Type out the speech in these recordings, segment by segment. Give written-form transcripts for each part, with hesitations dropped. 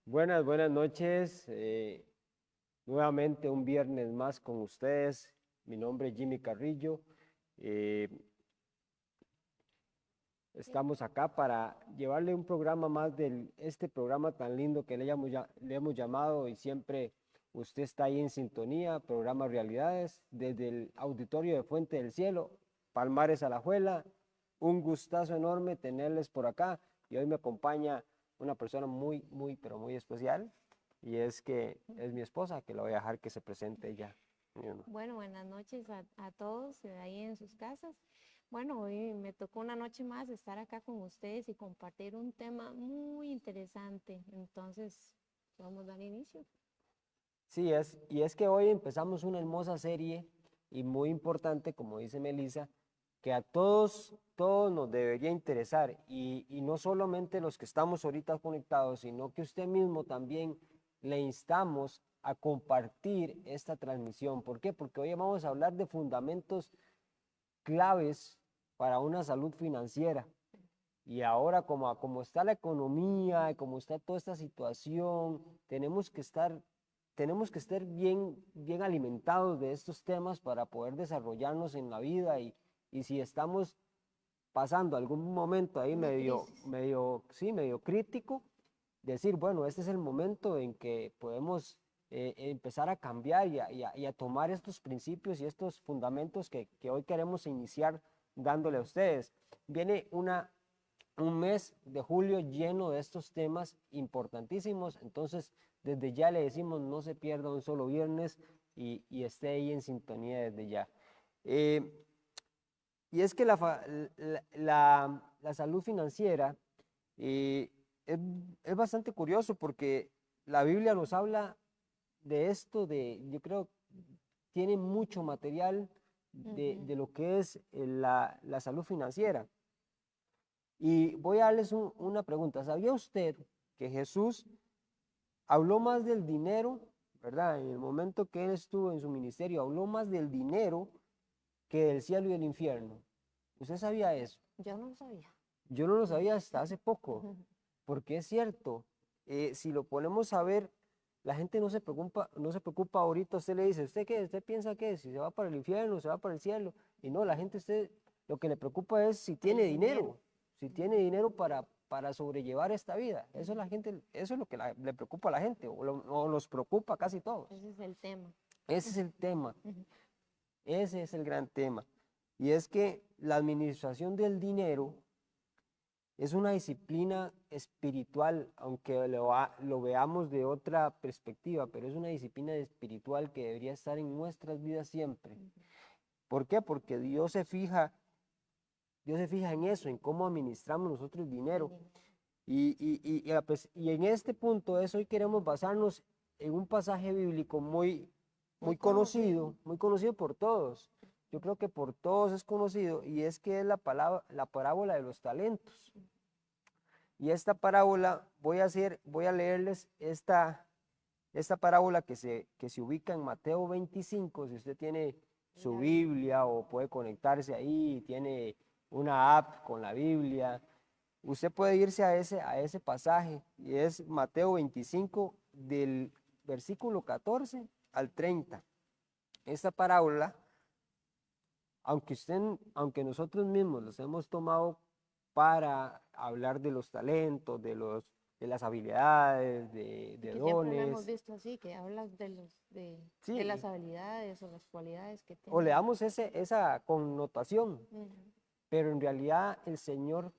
Buenas noches. Nuevamente un viernes más con ustedes. Mi nombre es Jimmy Carrillo. Eh, Estamos acá para llevarle un programa más de este programa tan lindo que le hemos llamado y siempre usted está ahí en sintonía, programa Realidades, desde el auditorio de Fuente del Cielo, Palmares Alajuela. Un gustazo enorme tenerles por acá y hoy me acompaña una persona pero muy especial y es que es mi esposa, que la voy a dejar que se presente ella. Bueno, buenas noches a todos ahí en sus casas. Bueno, hoy me tocó una noche más estar acá con ustedes y compartir un tema muy interesante. Entonces, vamos a dar inicio. Y es que hoy empezamos una hermosa serie y muy importante, como dice Melissa, que a todos nos debería interesar y no solamente los que estamos ahorita conectados, sino que usted mismo también le instamos a compartir esta transmisión. ¿Por qué? Porque hoy vamos a hablar de fundamentos claves para una salud financiera. Y ahora como está la economía y como está toda esta situación, tenemos que estar bien alimentados de estos temas para poder desarrollarnos en la vida y si estamos pasando algún momento ahí Una crisis. medio crítico, decir, bueno, este es el momento en que podemos empezar a cambiar y a tomar estos principios y estos fundamentos que hoy queremos iniciar dándole a ustedes. Viene un mes de julio lleno de estos temas importantísimos, entonces desde ya le decimos no se pierda un solo viernes y esté ahí en sintonía desde ya. Eh, y es que la salud financiera eh, es, es bastante curioso porque la Biblia nos habla de esto, yo creo, tiene mucho material Ujú. de lo que es la salud financiera. Y voy a darles una pregunta. ¿Sabía usted que Jesús habló más del dinero, verdad? En el momento que él estuvo en su ministerio, habló más del dinero que del cielo y el infierno. ¿Usted sabía eso? Yo no lo sabía. Yo no lo sabía hasta hace poco, porque es cierto, si lo ponemos a ver, la gente no se preocupa ahorita, usted le dice, ¿usted qué? ¿Usted piensa qué? Si se va para el infierno, se va para el cielo, y no, la gente, usted, lo que le preocupa es si tiene El dinero. dinero, si tiene dinero para sobrellevar esta vida, eso es la gente, eso es lo que le preocupa a la gente, o nos preocupa casi todos, Ese es el tema. ese es el tema, Ujú. ese es el gran tema, y es que la administración del dinero es una disciplina espiritual, aunque lo veamos de otra perspectiva, pero es una disciplina espiritual que debería estar en nuestras vidas siempre. ¿Por qué? Porque Dios se fija en eso, en cómo administramos nosotros el El dinero. dinero. Y en este punto es hoy queremos basarnos en un pasaje bíblico Muy conocido. muy conocido por todos. Yo creo que por todos es conocido y es que es la parábola de los talentos. Y esta parábola, voy a leerles esta parábola que se ubica en Mateo 25, si usted tiene su La vi. Biblia o puede conectarse ahí, tiene una app con la Biblia, usted puede irse a ese pasaje y es Mateo 25 del versículo 14 al 30. Esta parábola, aunque nosotros mismos los hemos tomado para hablar de los talentos, de las habilidades, Y de que siempre lo hemos dones, visto así, que hablas de las sí, habilidades o las cualidades que o le tenemos. damos esa connotación, Ujú. pero en realidad el Señor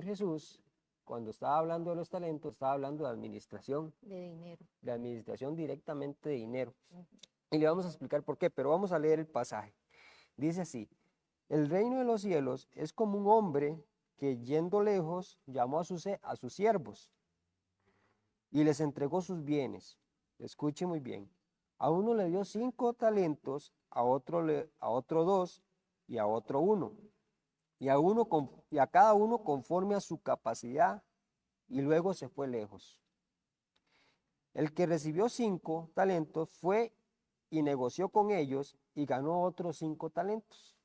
Jesús, cuando estaba hablando de los talentos, estaba hablando De dinero. de administración directamente de dinero. Ujú. Y le vamos a explicar por qué, pero vamos a leer el pasaje. Dice así, el reino de los cielos es como un hombre que yendo lejos llamó a sus siervos y les entregó sus bienes. Escuche muy bien. A uno le dio 5 talentos, a otro 2 y a otro 1. Y a cada uno conforme a su capacidad y luego se fue lejos. El que recibió 5 talentos fue y negoció con ellos y ganó otros 5 talentos.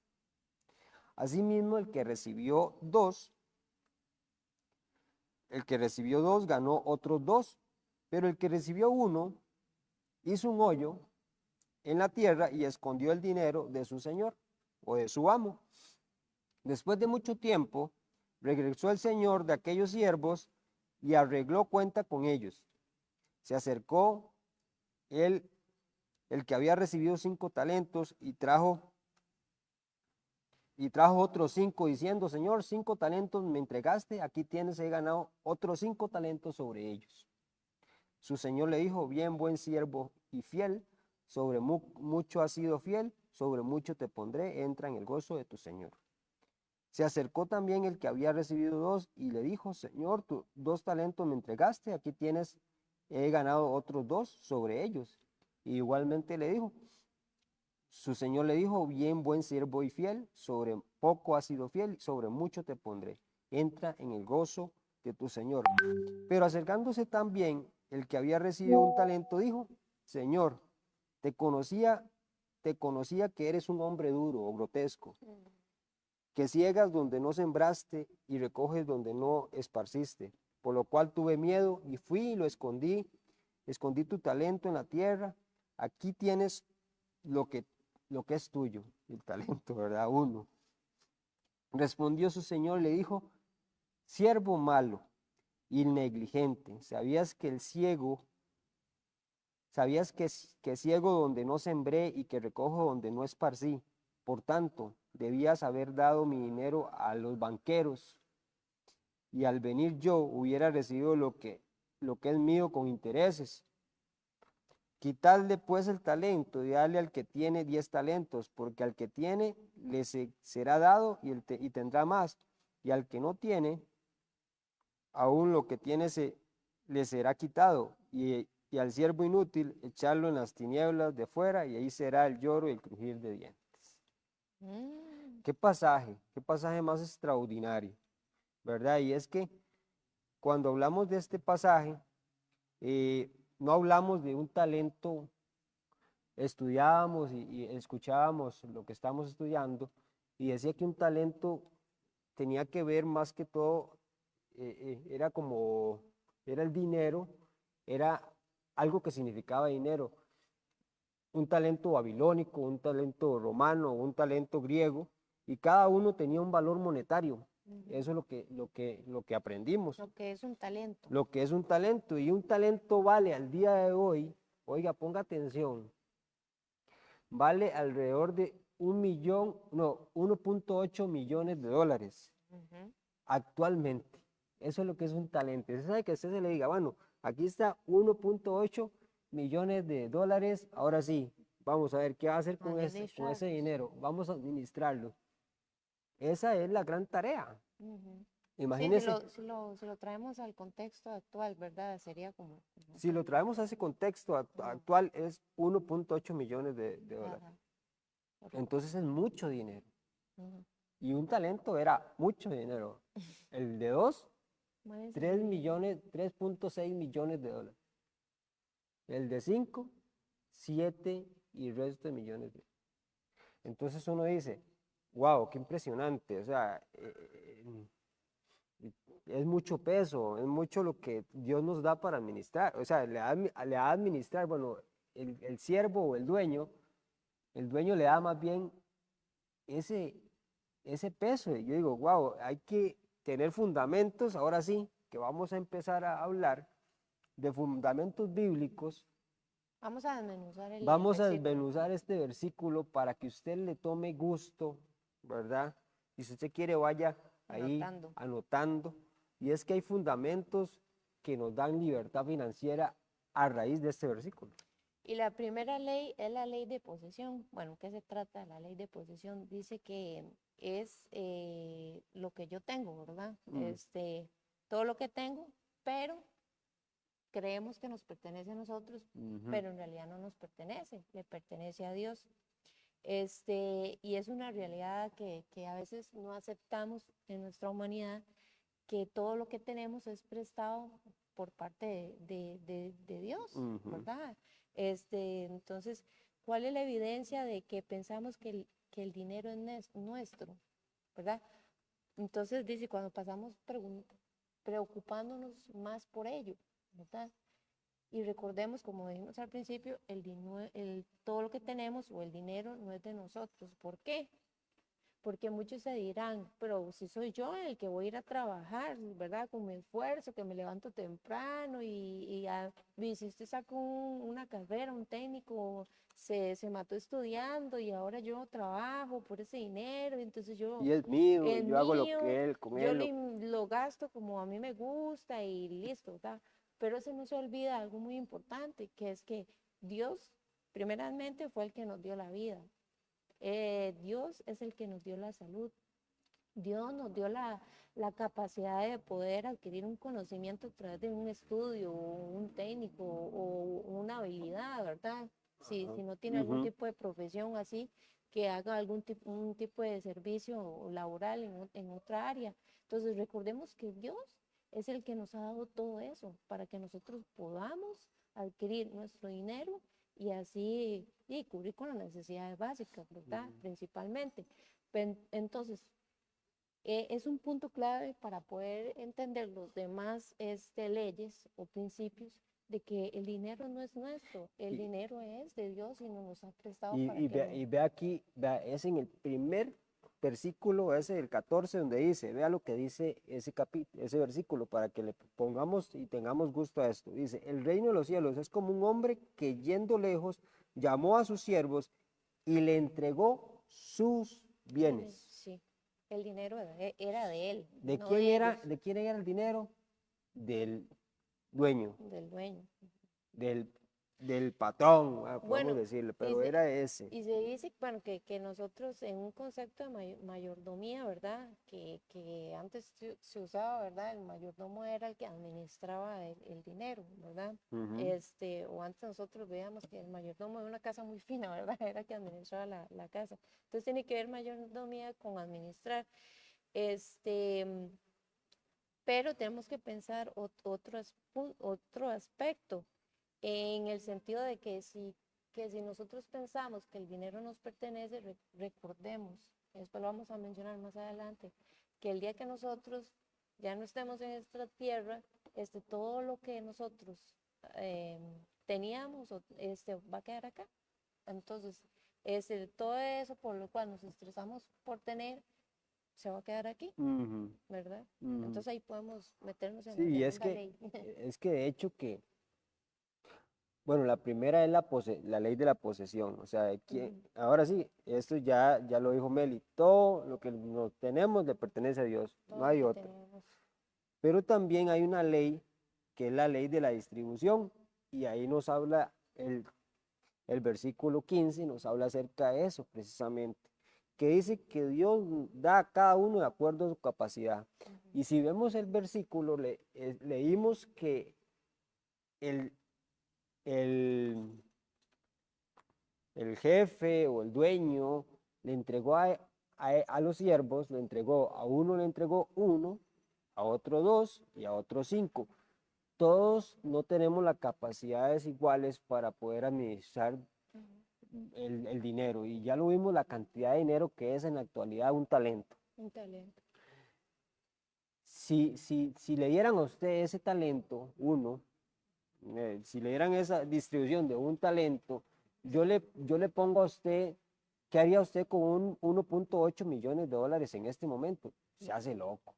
Asimismo, el que recibió 2 el que recibió 2 ganó otros 2, pero el que recibió 1 hizo un hoyo en la tierra y escondió el dinero de su señor o de su amo. Después de mucho tiempo, regresó el señor de aquellos siervos y arregló cuenta con ellos. Se acercó el que había recibido 5 talentos y trajo otros 5 diciendo, Señor, 5 talentos me entregaste, aquí tienes, he ganado otros 5 talentos sobre ellos. Su señor le dijo, bien, buen siervo y fiel, sobre mucho has sido fiel, sobre mucho te pondré, entra en el gozo de tu señor. Se acercó también el que había recibido 2 y le dijo, Señor, tú 2 talentos me entregaste, aquí tienes, he ganado otros 2 sobre ellos. Y igualmente le dijo, su señor le dijo, bien, buen siervo y fiel, sobre poco has sido fiel, sobre mucho te pondré, entra en el gozo de tu señor. Pero acercándose también el que había recibido un talento dijo, Señor, te conocía que eres un hombre duro o grotesco, que ciegas donde no sembraste y recoges donde no esparciste, por lo cual tuve miedo y fui y lo escondí tu talento en la tierra, aquí tienes lo que, lo que es tuyo, el talento, ¿verdad? 1. Respondió su señor, le dijo, siervo malo y negligente, sabías que ciego donde no sembré y que recojo donde no esparcí. Por tanto, debías haber dado mi dinero a los banqueros, y al venir yo hubiera recibido lo que es mío con intereses. Quitadle pues el talento y dale al que tiene 10 talentos, porque al que tiene será dado y tendrá más, y al que no tiene, aún lo que tiene le será quitado, y al siervo inútil echarlo en las tinieblas de fuera, y ahí será el lloro y el crujir de dientes. Mm, Qué pasaje más extraordinario, ¿verdad? Y es que cuando hablamos de este pasaje, no hablamos de un talento, estudiábamos y escuchábamos lo que estamos estudiando, y decía que un talento tenía que ver más que todo, era el dinero, era algo que significaba dinero, un talento babilónico, un talento romano, un talento griego, y cada uno tenía un valor monetario. Eso es lo que aprendimos, lo que es un talento. lo que es un talento, y un talento vale al día de hoy, oiga, ponga atención, vale alrededor de 1.8 millones de dólares Ujú. actualmente. Eso es lo que es un talento. Usted sabe que a usted se le diga, bueno, aquí está 1.8 millones de dólares, ahora sí, vamos a ver qué va a hacer con ese Administrarlos. dinero, vamos a administrarlo. Esa es la gran tarea. Ujú. Sí, Imagínese, si lo traemos al contexto actual, ¿verdad? Sería como si lo traemos a ese contexto ujú, actual, es 1.8 millones de dólares. ajá, correcto. Entonces es mucho dinero. Ujú. Y un talento era mucho dinero. El de 2, Mueve 3 servicio. millones, 3.6 millones de dólares. El de 5, 7 y el resto de millones. Entonces uno dice, wow, qué impresionante. O sea, es mucho peso, es mucho lo que Dios nos da para administrar. O sea, le da a administrar, bueno, el siervo o el dueño le da más bien ese, ese peso. Y yo digo, wow, hay que tener fundamentos, ahora sí, que vamos a empezar a hablar de fundamentos bíblicos. Vamos a desmenuzar el Vamos a versículo. desmenuzar este versículo para que usted le tome gusto, ¿verdad? Y si usted quiere, vaya ahí Anotando. anotando. Y es que hay fundamentos que nos dan libertad financiera a raíz de este versículo. Y la primera ley es la ley de posesión. Bueno, ¿qué se trata? La ley de posesión dice que es lo que yo tengo, ¿verdad? Mm, Todo lo que tengo, pero creemos que nos pertenece a nosotros, ujú, pero en realidad no nos pertenece, le pertenece a Dios. Y es una realidad que a veces no aceptamos en nuestra humanidad, que todo lo que tenemos es prestado por parte de Dios, ujú, ¿verdad? Entonces, ¿cuál es la evidencia de que pensamos que el dinero es nuestro, ¿verdad? Entonces dice, cuando pasamos preocupándonos más por ello, ¿verdad? Y recordemos, como dijimos al principio, todo lo que tenemos o el dinero no es de nosotros. ¿Por qué? Porque muchos se dirán, pero si soy yo el que voy a ir a trabajar, ¿verdad? Con mi esfuerzo, que me levanto temprano y si usted saca una carrera, un técnico, se mató estudiando y ahora yo trabajo por ese dinero, entonces Y es mío, es y yo hago lo mío, que él, con yo él, lo gasto como a mí me gusta y listo, ¿verdad? Pero se nos olvida algo muy importante, que es que Dios, primeramente, fue el que nos dio la vida. Dios es el que nos dio la salud. Dios nos dio la capacidad de poder adquirir un conocimiento a través de un estudio, o un técnico o una habilidad, ¿verdad? Si no tiene algún Ujú. tipo de profesión así, que haga un tipo de servicio laboral en otra área. Entonces, recordemos que Dios es el que nos ha dado todo eso para que nosotros podamos adquirir nuestro dinero y así y cubrir con las necesidades básicas, ¿verdad? Principalmente. Entonces, es un punto clave para poder entender los demás leyes o principios de que el dinero no es nuestro, el Y, dinero es de Dios y nos ha prestado y, para y que vea, lo... y vea aquí, vea, es en el primer versículo, ese del 14, donde dice, vea lo que dice ese versículo, para que le pongamos y tengamos gusto a esto. Dice, el reino de los cielos es como un hombre que yendo lejos llamó a sus siervos y le entregó sus bienes. Sí, el dinero era de él, ¿De no quién de era, ellos, de quién era el dinero? Del dueño, del dueño. del, del patrón, podemos Bueno, decirle, y pero se, era ese. y se dice, bueno, que nosotros en un concepto de mayordomía, ¿verdad? Que antes se usaba, ¿verdad? El mayordomo era el que administraba el dinero, ¿verdad? Ujú. O antes nosotros veíamos que el mayordomo de una casa muy fina, ¿verdad? Era el que administraba la casa. Entonces tiene que ver mayordomía con administrar. Este, pero tenemos que pensar otro aspecto en el sentido de que si nosotros pensamos que el dinero nos pertenece, recordemos, después lo vamos a mencionar más adelante, que el día que nosotros ya no estemos en esta tierra, todo lo que nosotros eh, teníamos va a quedar acá. Entonces, todo eso por lo cual nos estresamos por tener, se va a quedar aquí, Ujú, ¿verdad? ujú. Entonces ahí podemos meternos en Sí, la y segunda ley. es que de hecho que, bueno, la primera es la ley de la posesión, o sea, Ujú. ahora sí, esto ya lo dijo Meli, todo lo que nos tenemos le pertenece a Dios, no Todo lo hay que otra. tenemos. Pero también hay una ley que es la ley de la distribución, y ahí nos habla el versículo 15, nos habla acerca de eso precisamente, que dice que Dios da a cada uno de acuerdo a su capacidad. Ujú. Y si vemos el versículo, leímos que el, el, el jefe o el dueño le entregó a los siervos, le entregó a uno, le entregó uno, a otro dos y a otro cinco. Todos no tenemos las capacidades iguales para poder administrar el dinero, y ya lo vimos la cantidad de dinero que es en la actualidad un talento. Un talento. Si le dieran a usted ese talento, si le dieran esa distribución de un talento, yo le pongo a usted, ¿qué haría usted con un 1.8 millones de dólares en este momento? Se hace loco.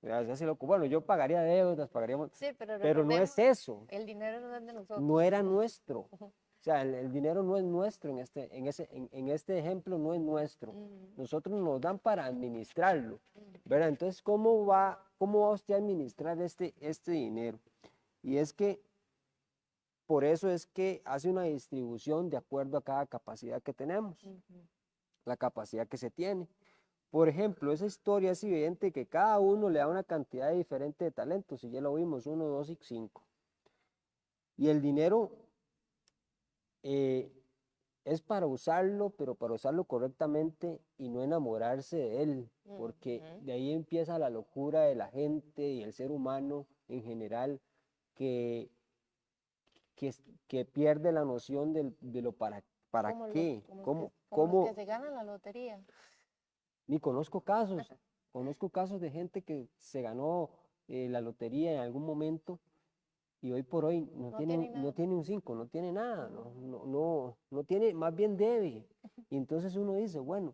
Se hace loco. Bueno, yo pagaría deudas, pagaríamos, Sí, pero pero no es recordemos, eso, el dinero no es de no nosotros. era nuestro. O sea, el dinero no es nuestro en este ejemplo, no es nuestro. Mm, Nosotros nos dan para administrarlo, mm, ¿verdad? Entonces, ¿cómo va usted a administrar este dinero? Y es que por eso es que hace una distribución de acuerdo a cada capacidad que tenemos, ujú, la capacidad que se tiene. Por ejemplo, esa historia es evidente que cada uno le da una cantidad diferente de talentos, y ya lo vimos, uno, dos y cinco. Y el dinero eh, es para usarlo, pero para usarlo correctamente y no enamorarse de él, porque ujú, de ahí empieza la locura de la gente y el ser humano en general, que, que pierde la noción de lo para Como los, qué, como los que, cómo, como los que cómo, se ganan la lotería. ni conozco casos. conozco casos de gente que se ganó la lotería en algún momento y hoy por hoy No tienen no nada. tiene un 5, no tiene nada, Mm. no tiene, más bien debe. Y entonces uno dice, bueno,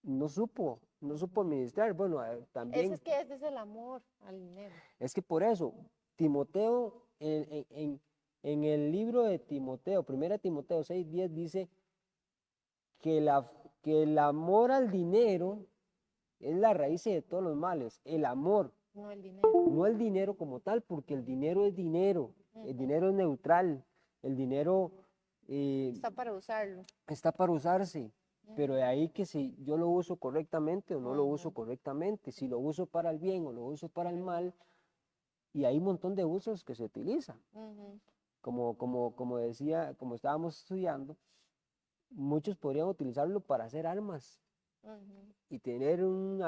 no supo Ujú. administrar. Bueno, Ese también es que ese es el amor al dinero. es que por eso, Timoteo, en el libro de Timoteo, 1 Timoteo 6:10 dice que, que el amor al dinero es la raíz de todos los males. El amor, No el dinero. no el dinero como tal, porque el dinero es dinero, el Ujú. dinero es neutral, el dinero Está para usarlo. está para usarse, pero de Ujú. ahí que si yo lo uso correctamente o no lo uso Ujú. correctamente, si lo uso para el bien o lo uso para el Para el mal, y hay un montón de usos que se utilizan. Ujú. Como decía, como estábamos estudiando, muchos podrían utilizarlo para hacer armas Ujú. y tener un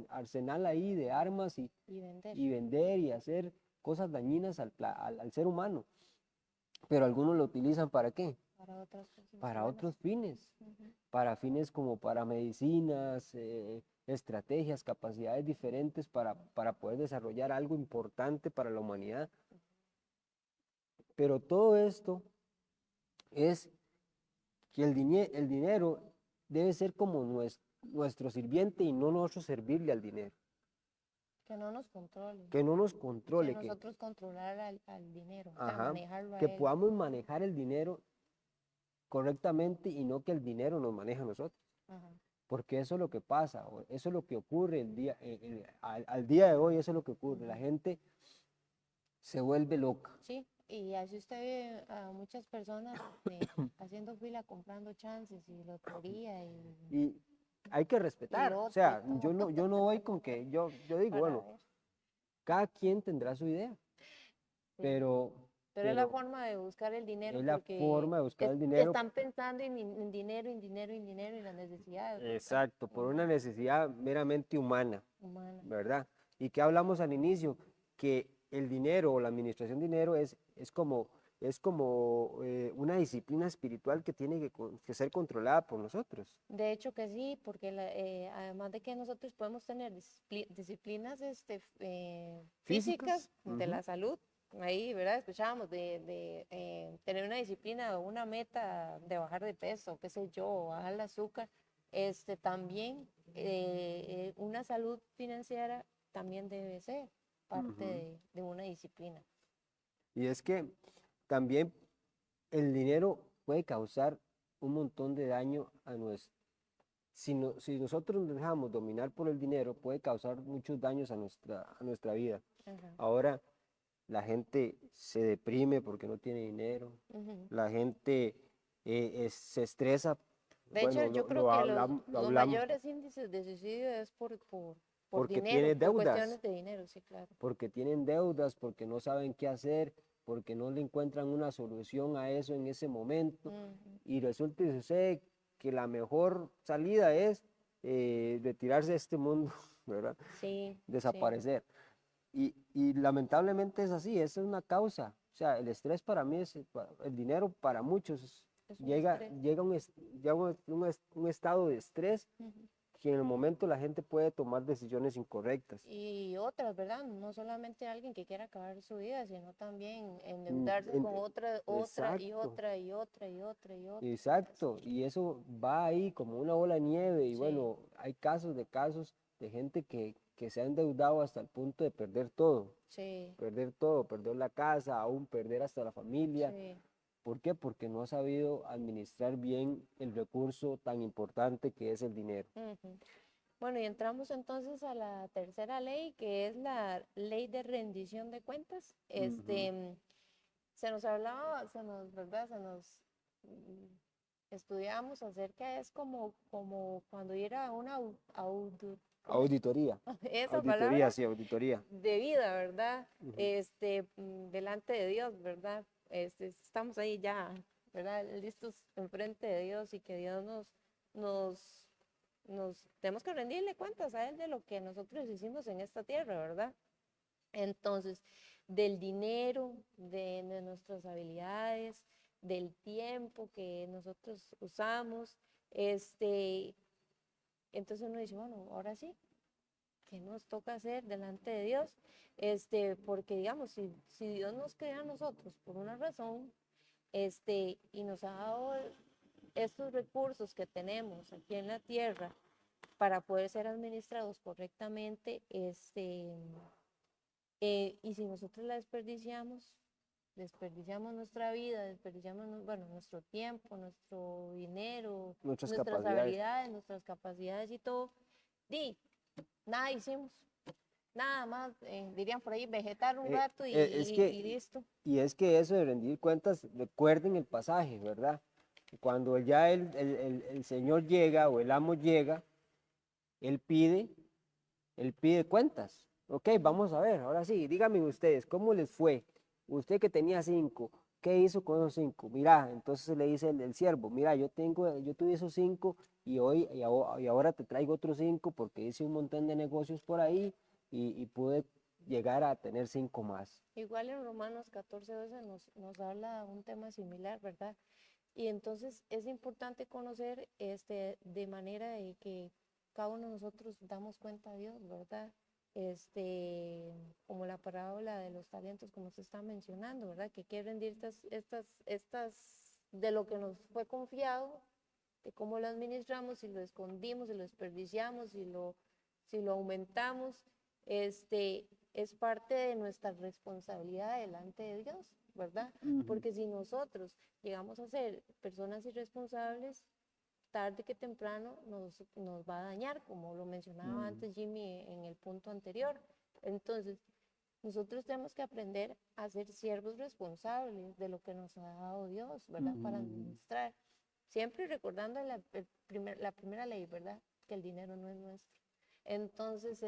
arsenal ahí de armas Y vender y vender y hacer cosas dañinas al ser humano. Pero algunos lo utilizan ¿para qué? para otras cosas Para buenas. otros fines, Ujú. para fines como para medicinas, estrategias, capacidades diferentes para poder desarrollar algo importante para la humanidad. Pero todo esto es que el dinero debe ser como nuestro sirviente y no nosotros servirle al dinero, Que no nos controle. que no nos Que controle, nosotros controlar al dinero, o sea, ajá, manejarlo a que él. podamos manejar el dinero correctamente y no que el dinero nos maneje a nosotros, Ajá. porque eso es lo que pasa, eso es lo que ocurre al día de hoy, eso es lo que ocurre, la Ujú. gente se vuelve loca. Sí, y así usted ve a muchas personas haciendo fila, comprando chances y lotería Y hay que y respetar, o loto y sea, todo yo no voy con que, yo digo, para bueno, ver. cada quien tendrá su idea, Sí. pero, Pero es la pero forma de buscar el dinero es la porque forma de buscar el dinero, están pensando en dinero, en dinero, en dinero y las necesidades, ¿verdad? exacto, por una Ujú. necesidad meramente humana, Humana. ¿verdad? Y que hablamos al inicio, que el dinero o la administración de dinero es como una disciplina espiritual que tiene que ser controlada por nosotros. De hecho que sí, porque además de que nosotros podemos tener disciplinas Físicas, físicas de ujú, la salud, ahí, ¿verdad? Escuchábamos tener una disciplina o una meta de bajar de peso, qué sé yo, o bajar el azúcar, también una salud financiera también debe ser parte ujú. de una disciplina. Y es que también el dinero puede causar un montón de daño a nuestro. Si nosotros nos dejamos dominar por el dinero, puede causar muchos daños a nuestra vida. Ajá. Ahora la gente se deprime porque no tiene dinero, Ujú. la gente se estresa, De hecho, bueno, yo creo que lo los hablamos mayores índices de suicidio es por porque dinero, tiene por deudas, cuestiones de dinero, sí, claro. porque tienen deudas, porque no saben qué hacer, porque no le encuentran una solución a eso en ese momento. Ujú. Y resulta y sucede que la mejor salida es retirarse de este mundo, ¿verdad? Sí, sí, Desaparecer. Y lamentablemente es así, esa es una causa. O sea, el estrés para mí es, el dinero para muchos es un estrés. llega un estado de estrés Ujú. que en el momento la gente puede tomar decisiones incorrectas. Y otras, ¿verdad? No solamente alguien que quiera acabar su vida, sino también Mm, endeudarse en- con otra y Exacto. otra y otra y otra y otra. Y Exacto, así. y eso va ahí como una bola de nieve y Sí, bueno, hay casos de gente que se ha endeudado hasta el punto de sí, perder la casa, aún perder hasta la familia. sí. ¿Por qué? Porque no ha sabido administrar bien el recurso tan importante que es el dinero. Ujú. Bueno, y entramos entonces a la tercera ley, que es la ley de rendición de cuentas. Ujú. Se nos hablaba, ¿verdad? Estudiamos acerca, es como cuando era una ¿cómo es? Auditoría, Esa auditoría, palabra sí, auditoría. de vida, ¿verdad? Ujú. Delante de Dios, ¿verdad? Estamos ahí ya, ¿verdad? Listos enfrente de Dios y que Dios nos, tenemos que rendirle cuentas a Él de lo que nosotros hicimos en esta tierra, ¿verdad? Entonces, del dinero, de nuestras habilidades, del tiempo que nosotros usamos, entonces uno dice, bueno, ahora sí. que nos toca hacer delante de Dios, porque digamos, si Dios nos crea a nosotros por una razón, y nos ha dado estos recursos que tenemos aquí en la tierra para poder ser administrados correctamente, y si nosotros la desperdiciamos nuestra vida, desperdiciamos, bueno, nuestro tiempo, nuestro dinero, Nuestras nuestras capacidades. habilidades, nuestras capacidades y todo, di, nada hicimos, nada más, dirían por ahí, vegetar un rato Es que, y listo. y es que eso de rendir cuentas, recuerden el pasaje, ¿verdad? Cuando ya el Señor llega o el amo llega, Él pide, Él pide cuentas. Ok, vamos a ver, ahora sí, díganme ustedes, ¿cómo les fue? Usted que tenía 5, ¿qué hizo con esos 5? Mira, entonces le dice el siervo, mira, yo tuve esos 5 y ahora te traigo otros 5 porque hice un montón de negocios por ahí y pude llegar a tener 5 más. Igual en Romanos 14 veces nos habla un tema similar, ¿verdad? Y entonces es importante conocer de manera de que cada uno de nosotros damos cuenta a Dios, ¿verdad? Como la parábola de los talentos, como se está mencionando, ¿verdad? Que hay que rendir de lo que nos fue confiado, de cómo lo administramos, si lo escondimos, si lo desperdiciamos, si lo aumentamos, es parte de nuestra responsabilidad delante de Dios, ¿verdad? Porque si nosotros llegamos a ser personas irresponsables, tarde que temprano nos va a dañar, como lo mencionaba antes Jimmy en el punto anterior. Entonces, nosotros tenemos que aprender a ser siervos responsables de lo que nos ha dado Dios, ¿verdad? Para administrar. Siempre recordando la primera ley, ¿verdad? Que el dinero no es nuestro. Entonces,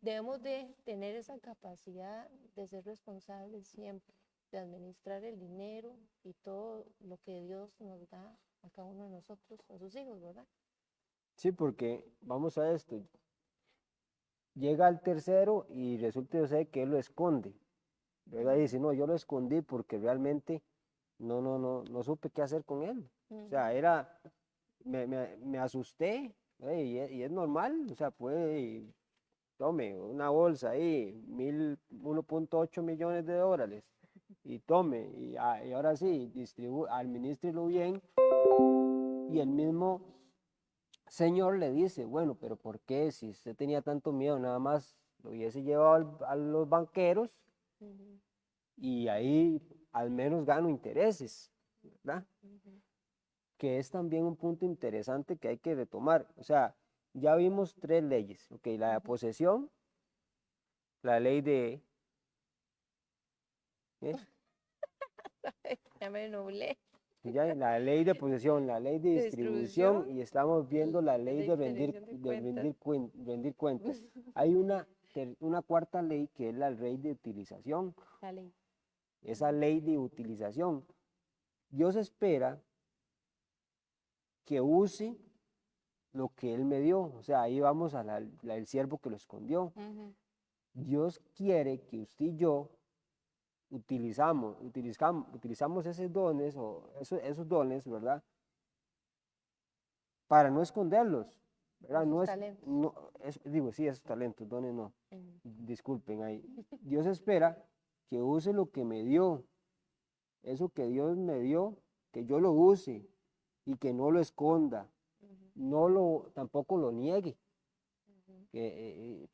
debemos de tener esa capacidad de ser responsables siempre, de administrar el dinero y todo lo que Dios nos da a cada uno de nosotros, a sus hijos, ¿verdad? Sí, porque vamos a esto, llega al tercero y resulta ser que él lo esconde, ¿verdad? Y dice, no, yo lo escondí porque realmente no supe qué hacer con él. O sea, me asusté, y es normal, o sea, puede, tome una bolsa ahí, 1.8 millones de dólares, y tome, y ahora sí, administrelo bien, y el mismo Señor le dice, bueno, pero ¿por qué si usted tenía tanto miedo, nada más lo hubiese llevado a los banqueros y ahí al menos gano intereses, ¿verdad? Que es también un punto interesante que hay que retomar. O sea, ya vimos 3 leyes, ok, la de posesión, la ley de, ¿eh? Ya me nublé. Ya, la ley de posesión, la ley de distribución Distribución, y estamos viendo la ley de diferencia de cuentas. rendir cuentas. Hay una cuarta ley que es la ley de utilización. La ley. Esa ley de utilización. Dios espera que use lo que Él me dio. O sea, ahí vamos a el siervo que lo escondió. Dios quiere que usted y yo utilizamos esos dones o esos dones, ¿verdad? Para no esconderlos, ¿verdad? Esos No es, talentos. no, digo, sí, esos talentos, dones no. Disculpen ahí. Dios espera que use lo que me dio, eso que Dios me dio, que yo lo use y que no lo esconda, tampoco lo niegue,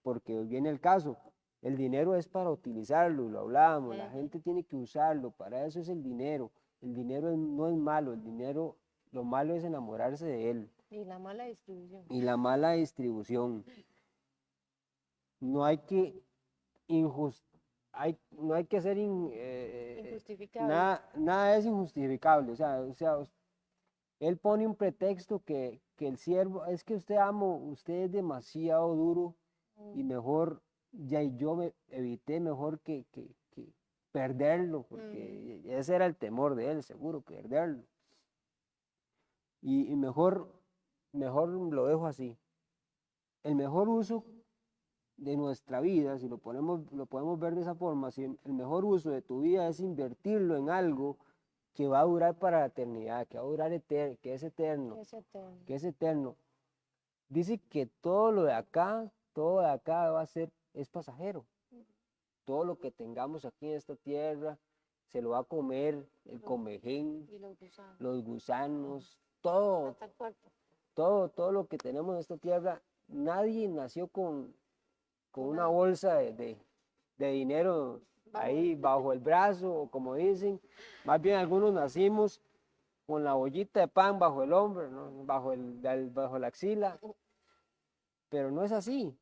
porque viene el caso, el dinero es para utilizarlo, lo hablamos, la gente tiene que usarlo, para eso es el dinero no es malo, el dinero, lo malo es enamorarse de él. Y la mala distribución. Y la mala distribución. No hay que no hay que ser Injustificable. nada es injustificable. O sea, él pone un pretexto que el siervo, es que usted es demasiado duro y mejor, ya y yo me evité mejor que perderlo, porque ese era el temor de él, seguro, perderlo. Y mejor lo dejo así. El mejor uso de nuestra vida, si lo podemos ver de esa forma, si el mejor uso de tu vida es invertirlo en algo que va a durar para la eternidad, que va a durar que es eterno, Es eterno. que es eterno. Dice que todo de acá es pasajero. Todo lo que tengamos aquí en esta tierra se lo va a comer el comején, Y los gusanos. los gusanos, todo, Hasta el cuerpo. todo lo que tenemos en esta tierra. Nadie nació con una Nada. bolsa de dinero ahí bajo el brazo, o como dicen, más bien algunos nacimos con la ollita de pan bajo el hombro, ¿no? Bajo la axila, pero no es así.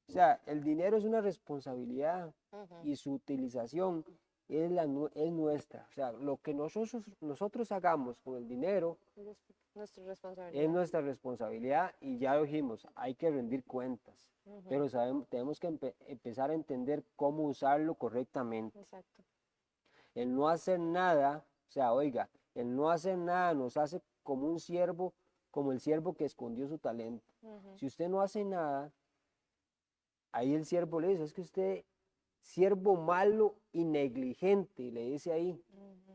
O sea, el dinero es una responsabilidad Ujú. y su utilización es nuestra. O sea, lo que nosotros hagamos con el dinero Es nuestra es responsabilidad. nuestra responsabilidad y ya lo dijimos, hay que rendir cuentas, Ujú. pero tenemos que empezar a entender cómo usarlo correctamente. Exacto. El no hacer nada, o sea, oiga, el no hacer nada nos hace como un siervo, como el siervo que escondió su talento. Ujú. Si usted no hace nada, ahí el siervo le dice, es que usted, siervo malo y negligente, le dice ahí, Ujú.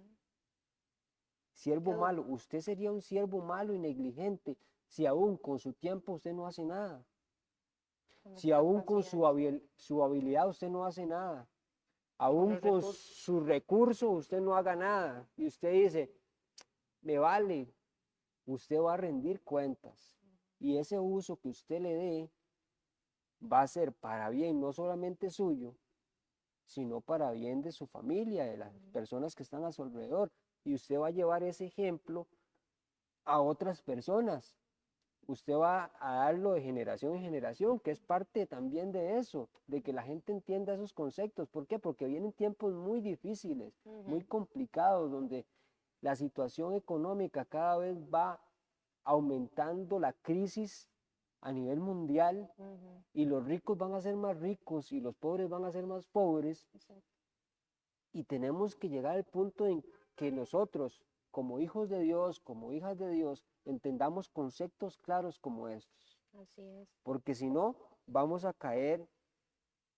siervo Quedó malo, usted sería un siervo malo y negligente si aún con su tiempo usted no hace nada, con las si aún con capacidades, su habilidad usted no hace nada, con aún los con recursos. su recurso usted no haga nada, y usted dice, me vale, usted va a rendir cuentas, y ese uso que usted le dé va a ser para bien no solamente suyo, sino para bien de su familia, de las personas que están a su alrededor. Y usted va a llevar ese ejemplo a otras personas. Usted va a darlo de generación en generación, que es parte también de eso, de que la gente entienda esos conceptos. ¿Por qué? Porque vienen tiempos muy difíciles, muy Ujú. complicados, donde la situación económica cada vez va aumentando la crisis a nivel mundial Ujú. y los ricos van a ser más ricos y los pobres van a ser más pobres. Exacto. Y tenemos que llegar al punto en que nosotros, como hijos de Dios, como hijas de Dios, entendamos conceptos claros como estos. Así es. Porque si no, vamos a caer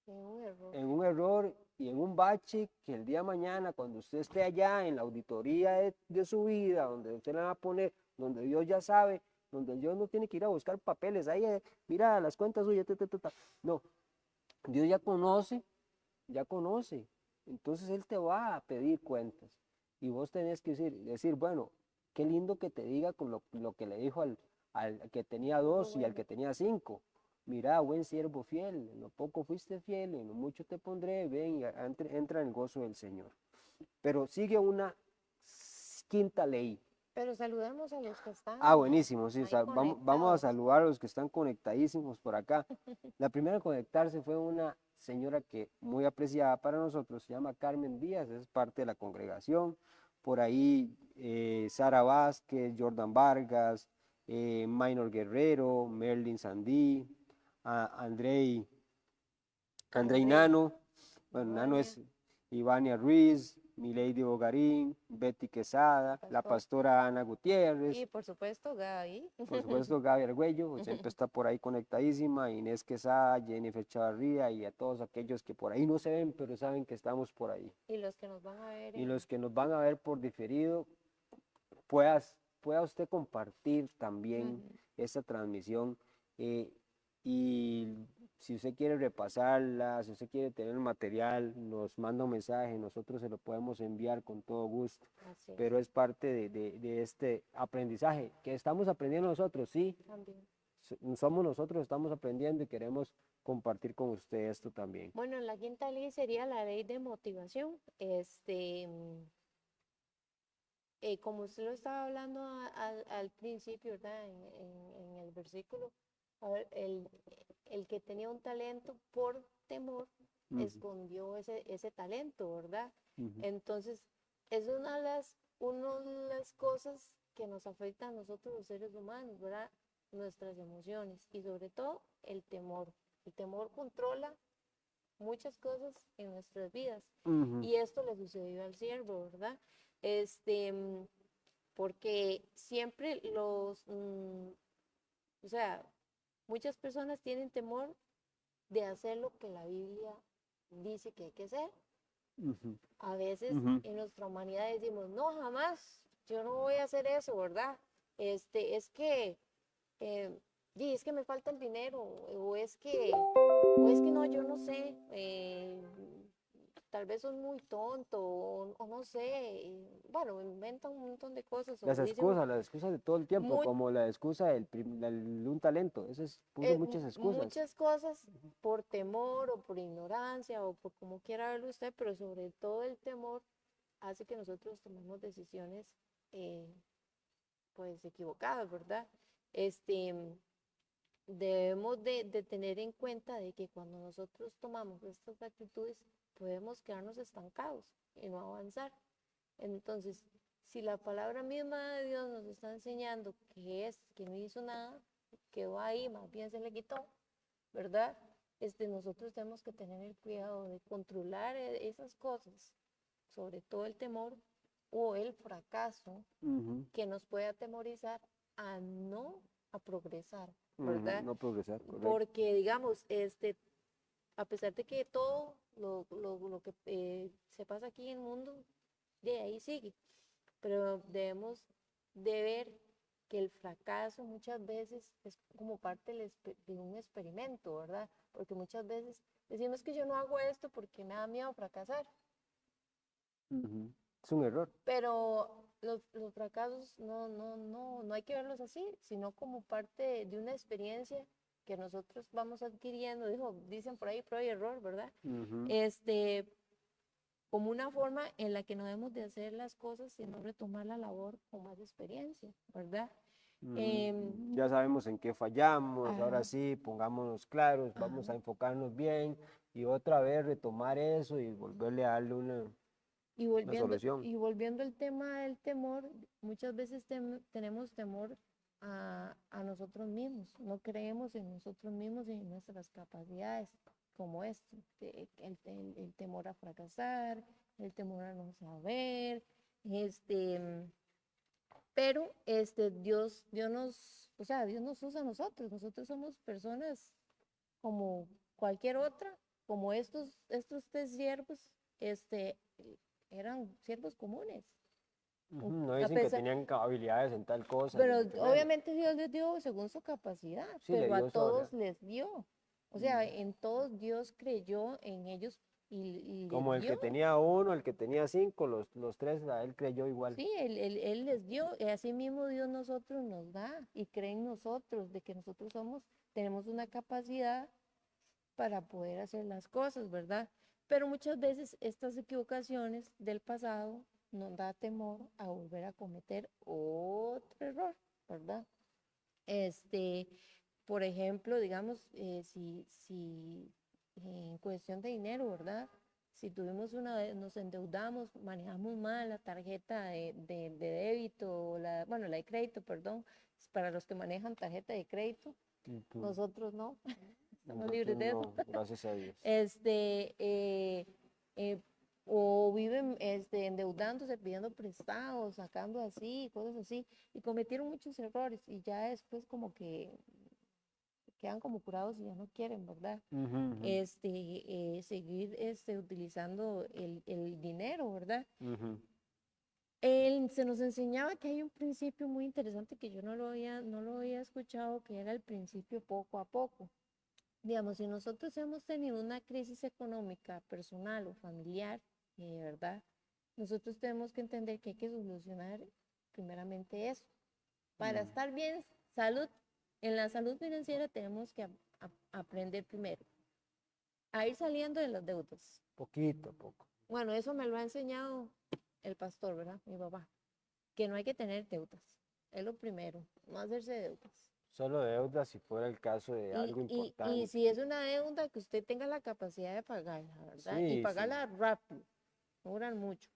Es un error. en un error y en un bache que el día de mañana, cuando usted esté allá en la auditoría de su vida, donde usted le va a poner, donde Dios ya sabe, donde Dios no tiene que ir a buscar papeles, ahí, mira las cuentas suyas, no, Dios ya conoce. Entonces Él te va a pedir cuentas. Y vos tenés que decir, bueno, qué lindo que te diga con lo que le dijo al que tenía Algo dos y al bueno. que tenía cinco. Mira, buen siervo fiel, en lo poco fuiste fiel, en lo mucho te pondré, ven y entra en el gozo del Señor. Pero sigue una quinta ley. Pero saludemos a los que están Buenísimo, sí, o ahí sea, vamos a conectados. saludar a los que están conectadísimos por acá. La primera en conectarse fue una señora que muy apreciada para nosotros, se llama Carmen Díaz, es parte de la congregación. Por ahí Sara Vázquez, Jordan Vargas, Minor Guerrero, Merlin Sandí, Andrei, Andrei Andrei, Nano, bueno, Nano Ivania, es Ivania Ruiz, Milady Bogarín, Betty Quesada, la Pastor. pastora Ana Gutiérrez, Y por supuesto, Gaby. por supuesto, Gaby Argüello, siempre está por ahí conectadísima, Inés Quesada, Jennifer Chavarría y a todos aquellos que por ahí no se ven, pero saben que estamos por ahí. Y los que nos van a ver Y en... los que nos van a ver por diferido, pueda usted compartir también Ujú. esta transmisión. eh, y si usted quiere repasarla, si usted quiere tener el material, nos manda un mensaje, nosotros se lo podemos enviar con todo gusto. Así es, Pero es parte de este aprendizaje que estamos aprendiendo nosotros, sí, también. somos nosotros, estamos aprendiendo y queremos compartir con usted esto también. Bueno, la quinta ley sería la ley de motivación. Como usted lo estaba hablando al principio, ¿verdad? En el versículo, a ver, el que tenía un talento por temor Ujú, escondió ese talento, ¿verdad? ujú, Entonces, es una de las cosas que nos afecta a nosotros los seres humanos, ¿verdad? Nuestras emociones y sobre todo el temor. El temor controla muchas cosas en nuestras vidas. ujú, Y esto le sucedió al siervo, ¿verdad? Este, mm, Porque siempre o sea, muchas personas tienen temor de hacer lo que la Biblia dice que hay que hacer. ujú, A veces ujú, en nuestra humanidad decimos, no, jamás, yo no voy a hacer eso, ¿verdad? Es que y es que me falta el dinero, o es que no, yo no sé, tal vez son muy tonto, o no sé, bueno, inventan un montón de cosas, o dicen Las excusas de todo el tiempo, mu- como la excusa de un talento, puso muchas excusas. muchas cosas por temor o por ignorancia o por como quiera verlo usted, pero sobre todo el temor hace que nosotros tomemos decisiones eh, pues equivocadas, ¿verdad? Este, debemos de tener en cuenta de que cuando nosotros tomamos estas actitudes podemos quedarnos estancados y no avanzar. Entonces, si la palabra misma de Dios nos está enseñando que no hizo nada, quedó ahí, más bien se le quitó, ¿verdad? Nosotros tenemos que tener el cuidado de controlar esas cosas, sobre todo el temor o el fracaso Ujú, que nos puede atemorizar a no a progresar, ujú, ¿verdad? no progresar, correcto. Porque, digamos, a pesar de que todo lo que se pasa aquí en el mundo, de ahí sigue, pero debemos de ver que el fracaso muchas veces es como parte de un experimento, ¿verdad? Porque muchas veces decimos que yo no hago esto porque me da miedo fracasar, Ujú. Es un error. pero los fracasos no hay que verlos así, sino como parte de una experiencia que nosotros vamos adquiriendo, dicen por ahí prueba y error, ¿verdad? Ujú, Este, como una forma en la que no debemos de hacer las cosas, sino retomar la labor con más experiencia, ¿verdad? ujú. Em, Ya sabemos en qué fallamos, ahora ajá, sí, pongámonos claros, vamos ajá. a enfocarnos bien y otra vez retomar eso y volverle a darle Y una volviendo, solución. y volviendo al tema del temor, muchas veces tenemos temor a nosotros mismos, no creemos en nosotros mismos y en nuestras capacidades, como esto, el temor a fracasar, el temor a no saber, este, pero Dios nos usa a nosotros somos personas como cualquier otra, como estos tres siervos, este, eran siervos comunes. Ujú, no A dicen que pesar, tenían habilidades en tal cosa, ni pero mucho menos. obviamente Dios les dio según su capacidad, Sí, le pero a dio su habilidad. todos les dio. O sea, Mm. en todos Dios creyó en ellos y les Como el que dio. tenía uno, el que tenía cinco, los tres, a él creyó igual. Sí, él les dio, y así mismo Dios nosotros nos da y cree en nosotros, de que nosotros tenemos una capacidad para poder hacer las cosas, ¿verdad? Pero muchas veces estas equivocaciones del pasado nos da temor a volver a cometer otro error, ¿verdad? Este, por ejemplo, digamos, si en cuestión de dinero, ¿verdad? Si tuvimos una vez, nos endeudamos, manejamos mal la tarjeta de débito, bueno, la de crédito, perdón, para los que manejan tarjeta de crédito, Y tú, nosotros no, estamos nosotros libres de eso. no, gracias a Dios. Este, eh, o viven endeudándose, pidiendo prestados, sacando así, cosas así, y cometieron muchos errores y ya después como que quedan como curados y ya no quieren, ¿verdad? Ujú, Seguir utilizando el dinero, ¿verdad? ujú, Se nos enseñaba que hay un principio muy interesante que yo no lo había escuchado, que era el principio poco a poco. Digamos, si nosotros hemos tenido una crisis económica personal o familiar, ¿verdad? Nosotros tenemos que entender que hay que solucionar primeramente eso. Para ujú. estar bien, en la salud financiera tenemos que aprender primero a ir saliendo de las deudas. Poquito a poco. Bueno, eso me lo ha enseñado el pastor, ¿verdad? Mi papá, que no hay que tener deudas. Es lo primero, no hacerse deudas. Solo deuda si fuera el caso de algo Y importante. si es una deuda que usted tenga la capacidad de pagarla, ¿verdad? Y Sí, sí. pagarla rápido, no duran mucho.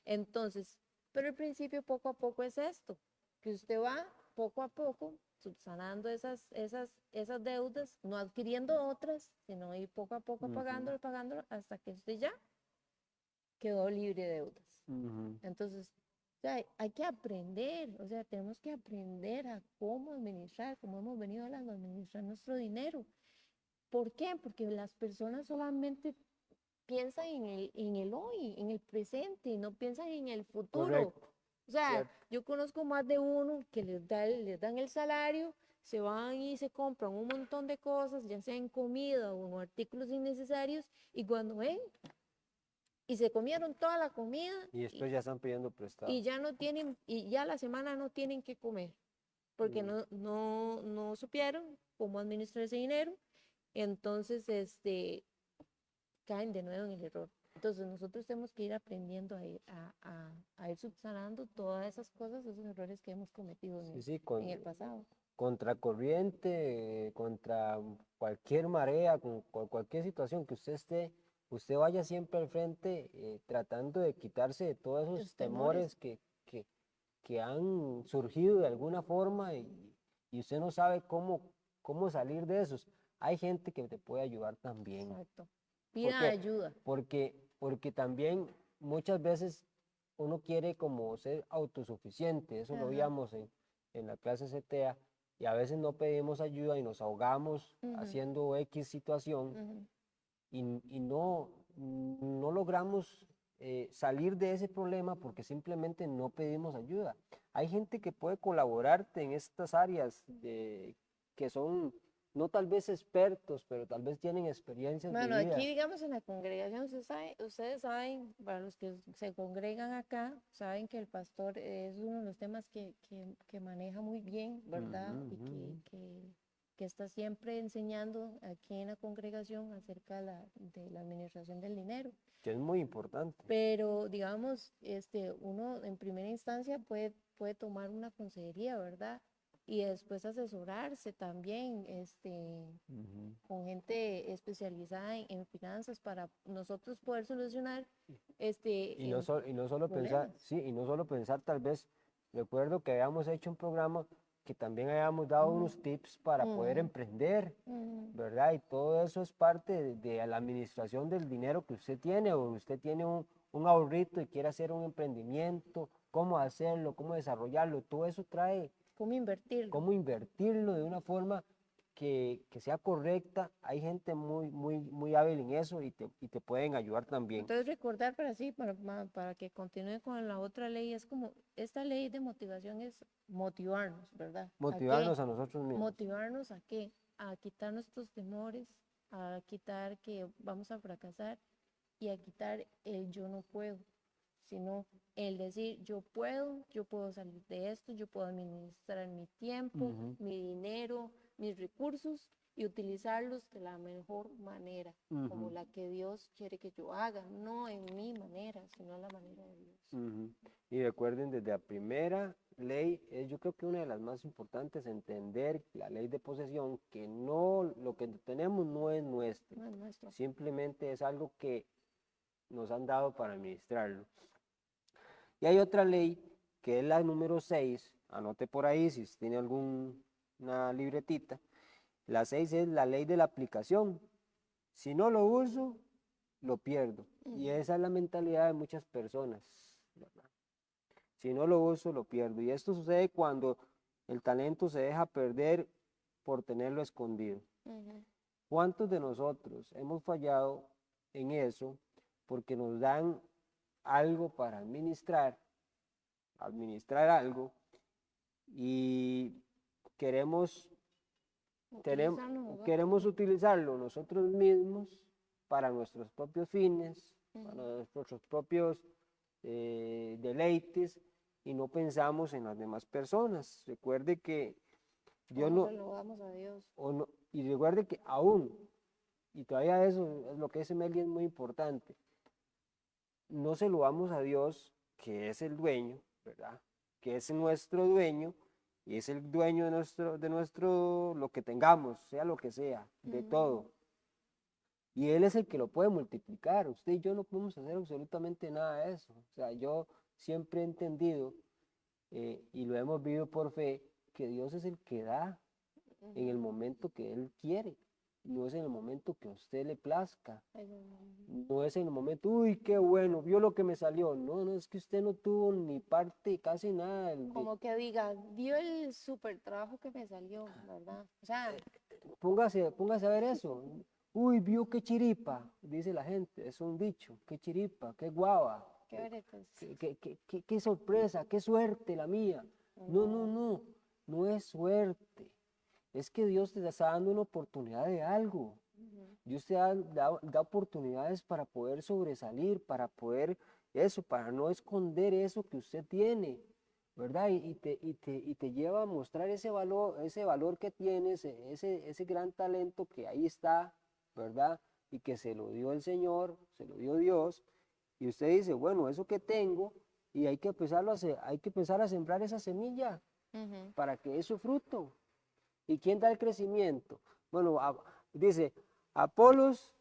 Entonces, pero el principio poco a poco es esto, que usted va poco a poco subsanando esas deudas, no adquiriendo otras, sino ir poco a poco Ujú, pagándolo hasta que usted ya quedó libre de deudas. ujú. Entonces, o sea, hay que aprender, o sea, tenemos que aprender a cómo administrar, como hemos venido hablando, administrar nuestro dinero. ¿Por qué? Porque las personas solamente piensan en el hoy, en el presente, y no piensan en el futuro. Correcto, O sea, cierto. yo conozco más de uno que les dan el salario, se van y se compran un montón de cosas, ya sea en comida o en artículos innecesarios, y cuando ven, y se comieron toda la comida Y después ya están pidiendo prestado. y ya no tienen, y ya la semana no tienen que comer, porque Mm. no supieron cómo administrar ese dinero, entonces caen de nuevo en el error. Entonces nosotros tenemos que ir aprendiendo a ir subsanando todas esas cosas, esos errores que hemos cometido Sí, sí, en el pasado. contracorriente, contra cualquier marea, con cualquier situación que usted esté, usted vaya siempre al frente tratando de quitarse de todos esos Los temores. temores que han surgido de alguna forma y usted no sabe cómo salir de esos. Hay gente que te puede ayudar también. Exacto. ¿Por Pida qué? ayuda. Porque también muchas veces uno quiere como ser autosuficiente, eso lo Ajá. veíamos en la clase CTA, y a veces no pedimos ayuda y nos ahogamos Ujú, haciendo X situación ujú. y no logramos salir de ese problema porque simplemente no pedimos ayuda. Hay gente que puede colaborarte en estas áreas que son no tal vez expertos, pero tal vez tienen experiencias de Bueno, vida. aquí digamos en la congregación, ustedes saben, para los que se congregan acá, saben que el pastor es uno de los temas que maneja muy bien, ¿verdad? Ujú, Y ujú, ujú. que está siempre enseñando aquí en la congregación acerca de la administración del dinero. Que es muy importante. Pero, digamos, uno en primera instancia puede tomar una consejería, ¿verdad? Y después asesorarse también, Ujú. con gente especializada en finanzas para nosotros poder solucionar, en Y no solo pensar, problemas. sí, y no solo pensar tal vez, recuerdo que habíamos hecho un programa que también habíamos dado unos tips para poder Ujú, emprender, ujú, ¿verdad? Y todo eso es parte de la administración del dinero que usted tiene, o usted tiene un ahorrito y quiere hacer un emprendimiento, cómo hacerlo, cómo desarrollarlo, todo eso trae ¿Cómo invertirlo? cómo invertirlo de una forma que sea correcta. Hay gente muy hábil en eso y te pueden ayudar también. Entonces recordar para sí, para que continúe con la otra ley, es como, esta ley de motivación es motivarnos, ¿verdad? ¿A qué? Motivarnos a nosotros mismos. ¿Motivarnos a qué? A quitar nuestros temores, a quitar que vamos a fracasar y a quitar el yo no puedo, sino el decir yo puedo salir de esto, yo puedo administrar mi tiempo, Ujú, mi dinero, mis recursos y utilizarlos de la mejor manera, como ujú, la que Dios quiere que yo haga, no en mi manera, sino la manera de Dios. ujú. Y recuerden, desde la primera ley, es yo creo que una de las más importantes, entender la ley de posesión, que no, lo que tenemos no es nuestro, No es nuestro. simplemente es algo que nos han dado para administrarlo. Y hay otra ley, que es la número 6, anote por ahí si tiene alguna libretita. La 6 es la ley de la aplicación. Si no lo uso, lo pierdo. Y Ujú, esa es la mentalidad de muchas personas, ¿verdad? Si no lo uso, lo pierdo. Y esto sucede cuando el talento se deja perder por tenerlo escondido. ujú, ¿Cuántos de nosotros hemos fallado en eso porque nos dan algo para administrar algo y queremos, tenemos, utilizarlo, ¿verdad? queremos utilizarlo nosotros mismos para nuestros propios fines, para Ujú. nuestros propios deleites y no pensamos en las demás personas. Recuerde que O Dios no se no, lo damos a Dios. y recuerde que aún, y todavía eso es lo que dice Meli, es muy importante, no se lo damos a Dios, que es el dueño, ¿verdad? Que es nuestro dueño y es el dueño de nuestro, lo que tengamos, sea lo que sea, de Ujú. todo. Y Él es el que lo puede multiplicar. Usted y yo no podemos hacer absolutamente nada de eso. O sea, yo siempre he entendido y lo hemos vivido por fe, que Dios es el que da en el Ujú. momento que Él quiere. No es en el momento que a usted le plazca. Eso. No es en el momento, uy, qué bueno, vio lo que me salió. No, no, es que usted no tuvo ni parte, casi nada. Como que diga, dio el súper trabajo que me salió, ¿verdad? O sea, Póngase a ver eso. Uy, vio qué chiripa, dice la gente, es un dicho, qué chiripa, qué guava, qué veretas. qué sorpresa, qué suerte la mía. No, no, No, no, no es suerte. es que Dios te está dando una oportunidad de algo. Dios te da oportunidades para poder sobresalir, para poder eso, para no esconder eso que usted tiene, ¿verdad? Y te lleva a mostrar ese valor que tienes, ese gran talento que ahí está, ¿verdad? Y que se lo dio el Señor, se lo dio Dios, y usted dice, bueno, eso que tengo, y hay que hay que empezar a sembrar esa semilla Ujú. para que dé su fruto. ¿Y quién da el crecimiento? Bueno, dice, Apolos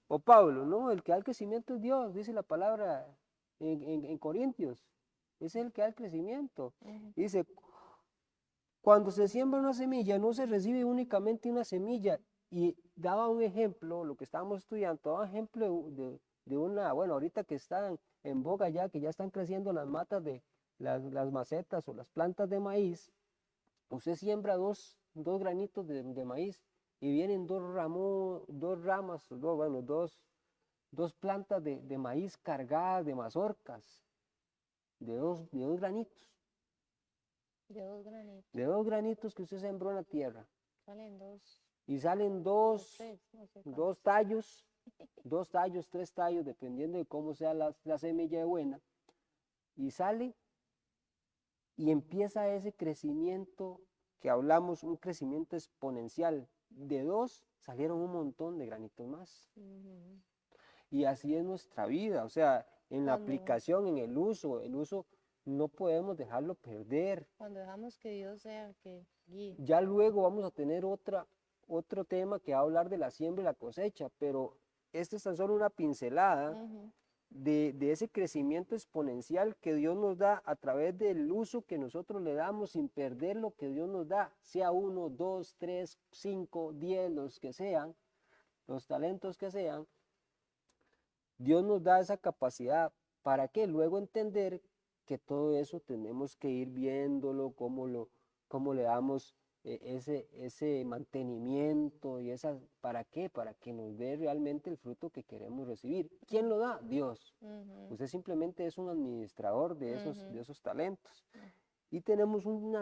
o Pablo, ¿no? El que da el crecimiento es Dios, dice la palabra en Corintios. Es el que da el crecimiento. Ujú. Dice, cuando se siembra una semilla, no se recibe únicamente una semilla. Y daba un ejemplo, lo que estábamos estudiando, daba un ejemplo de una, bueno, ahorita que están en boga ya, que ya están creciendo las matas de las macetas o las plantas de maíz. Usted siembra dos granitos de maíz y vienen dos ramas, bueno, dos plantas de maíz cargadas de mazorcas, de dos granitos, De 2 granitos. de dos granitos que usted sembró en la tierra. Salen dos Y salen o tres, no sé cuántos. dos tallos, tres tallos, dependiendo de cómo sea la semilla de buena. Y sale y empieza ese crecimiento que hablamos, un crecimiento exponencial. De dos salieron un montón de granitos más. Ujú. Y así es nuestra vida, o sea, en la Cuando, aplicación, en el uso no podemos dejarlo perder. cuando dejamos que Dios sea el que guíe. Ya luego vamos a tener otro tema que va a hablar de la siembra y la cosecha, pero esta es tan solo una pincelada Ujú. de ese crecimiento exponencial que Dios nos da a través del uso que nosotros le damos sin perder lo que Dios nos da, sea 1, 2, 3, 5, 10, los que sean, los talentos que sean. Dios nos da esa capacidad para que luego entender que todo eso tenemos que ir viéndolo, cómo le damos ese mantenimiento y ¿para qué? Para que nos dé realmente el fruto que queremos recibir. ¿Quién lo da? Dios. Ujú. Usted simplemente es un administrador de Ujú. esos talentos. Ujú. Y tenemos un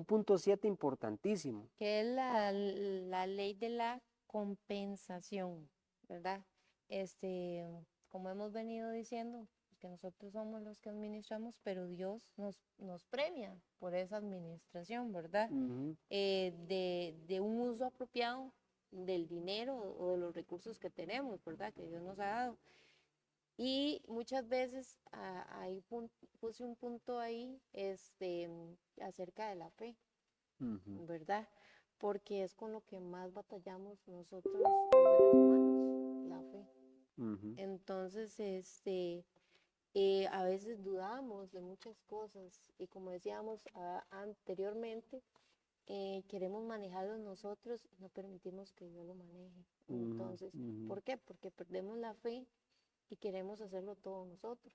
punto 7 importantísimo. Que es la ley de la compensación, ¿verdad? Este, como hemos venido diciendo, que nosotros somos los que administramos, pero Dios nos premia por esa administración, ¿verdad? Ujú, De un uso apropiado del dinero o de los recursos que tenemos, ¿verdad? Que Dios nos ha dado. Y muchas veces ahí puse un punto ahí acerca de la fe, ujú, ¿verdad? Porque es con lo que más batallamos nosotros los seres humanos, la fe. ujú, Entonces, a veces dudamos de muchas cosas y como decíamos anteriormente, queremos manejarlo nosotros y no permitimos que Dios lo maneje. ujú, Entonces, ujú, ¿por qué? Porque perdemos la fe y queremos hacerlo todo nosotros.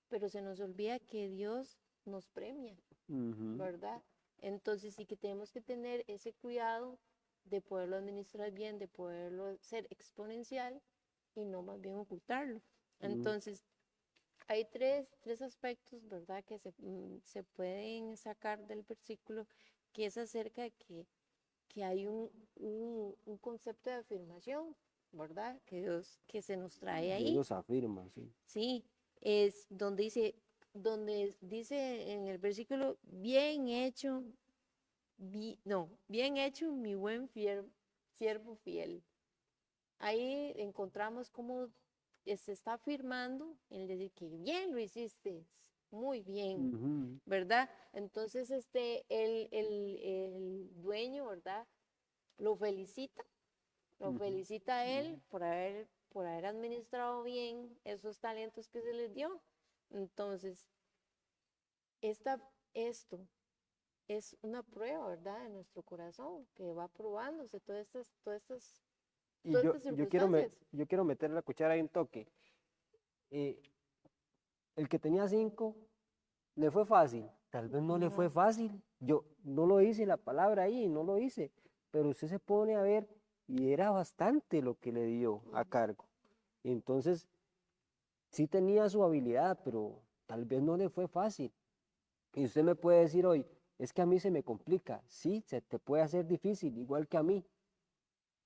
Pero se nos olvida que Dios nos premia, ujú, ¿verdad? Entonces sí que tenemos que tener ese cuidado de poderlo administrar bien, de poderlo ser exponencial y no más bien ocultarlo. ujú. Entonces, hay tres aspectos, ¿verdad?, que se pueden sacar del versículo, que es acerca de que hay un concepto de afirmación, ¿verdad?, que Dios, que se nos trae Dios ahí. los afirma, sí. Sí, es donde dice en el versículo, bien hecho, no, bien hecho, mi buen siervo fiel. Ahí encontramos cómo se está afirmando en decir que bien lo hiciste, muy bien, Ujú, ¿verdad? Entonces, el dueño, ¿verdad? Lo felicita, lo ujú, felicita a ujú, él por haber administrado bien esos talentos que se les dio. Entonces, esto es una prueba, ¿verdad? De nuestro corazón, que va probándose Y todas estas circunstancias. yo quiero meter la cuchara ahí un toque. Eh, el que tenía 5, ¿le fue fácil? Tal vez no le fue No. fácil. Yo no lo hice la palabra ahí, no lo hice. Pero usted se pone a ver y era bastante lo que le dio a Ujú. cargo. Entonces, sí tenía su habilidad, pero tal vez no le fue fácil. Y usted me puede decir hoy, es que a mí se me complica. Sí, se te puede hacer difícil, igual que a mí,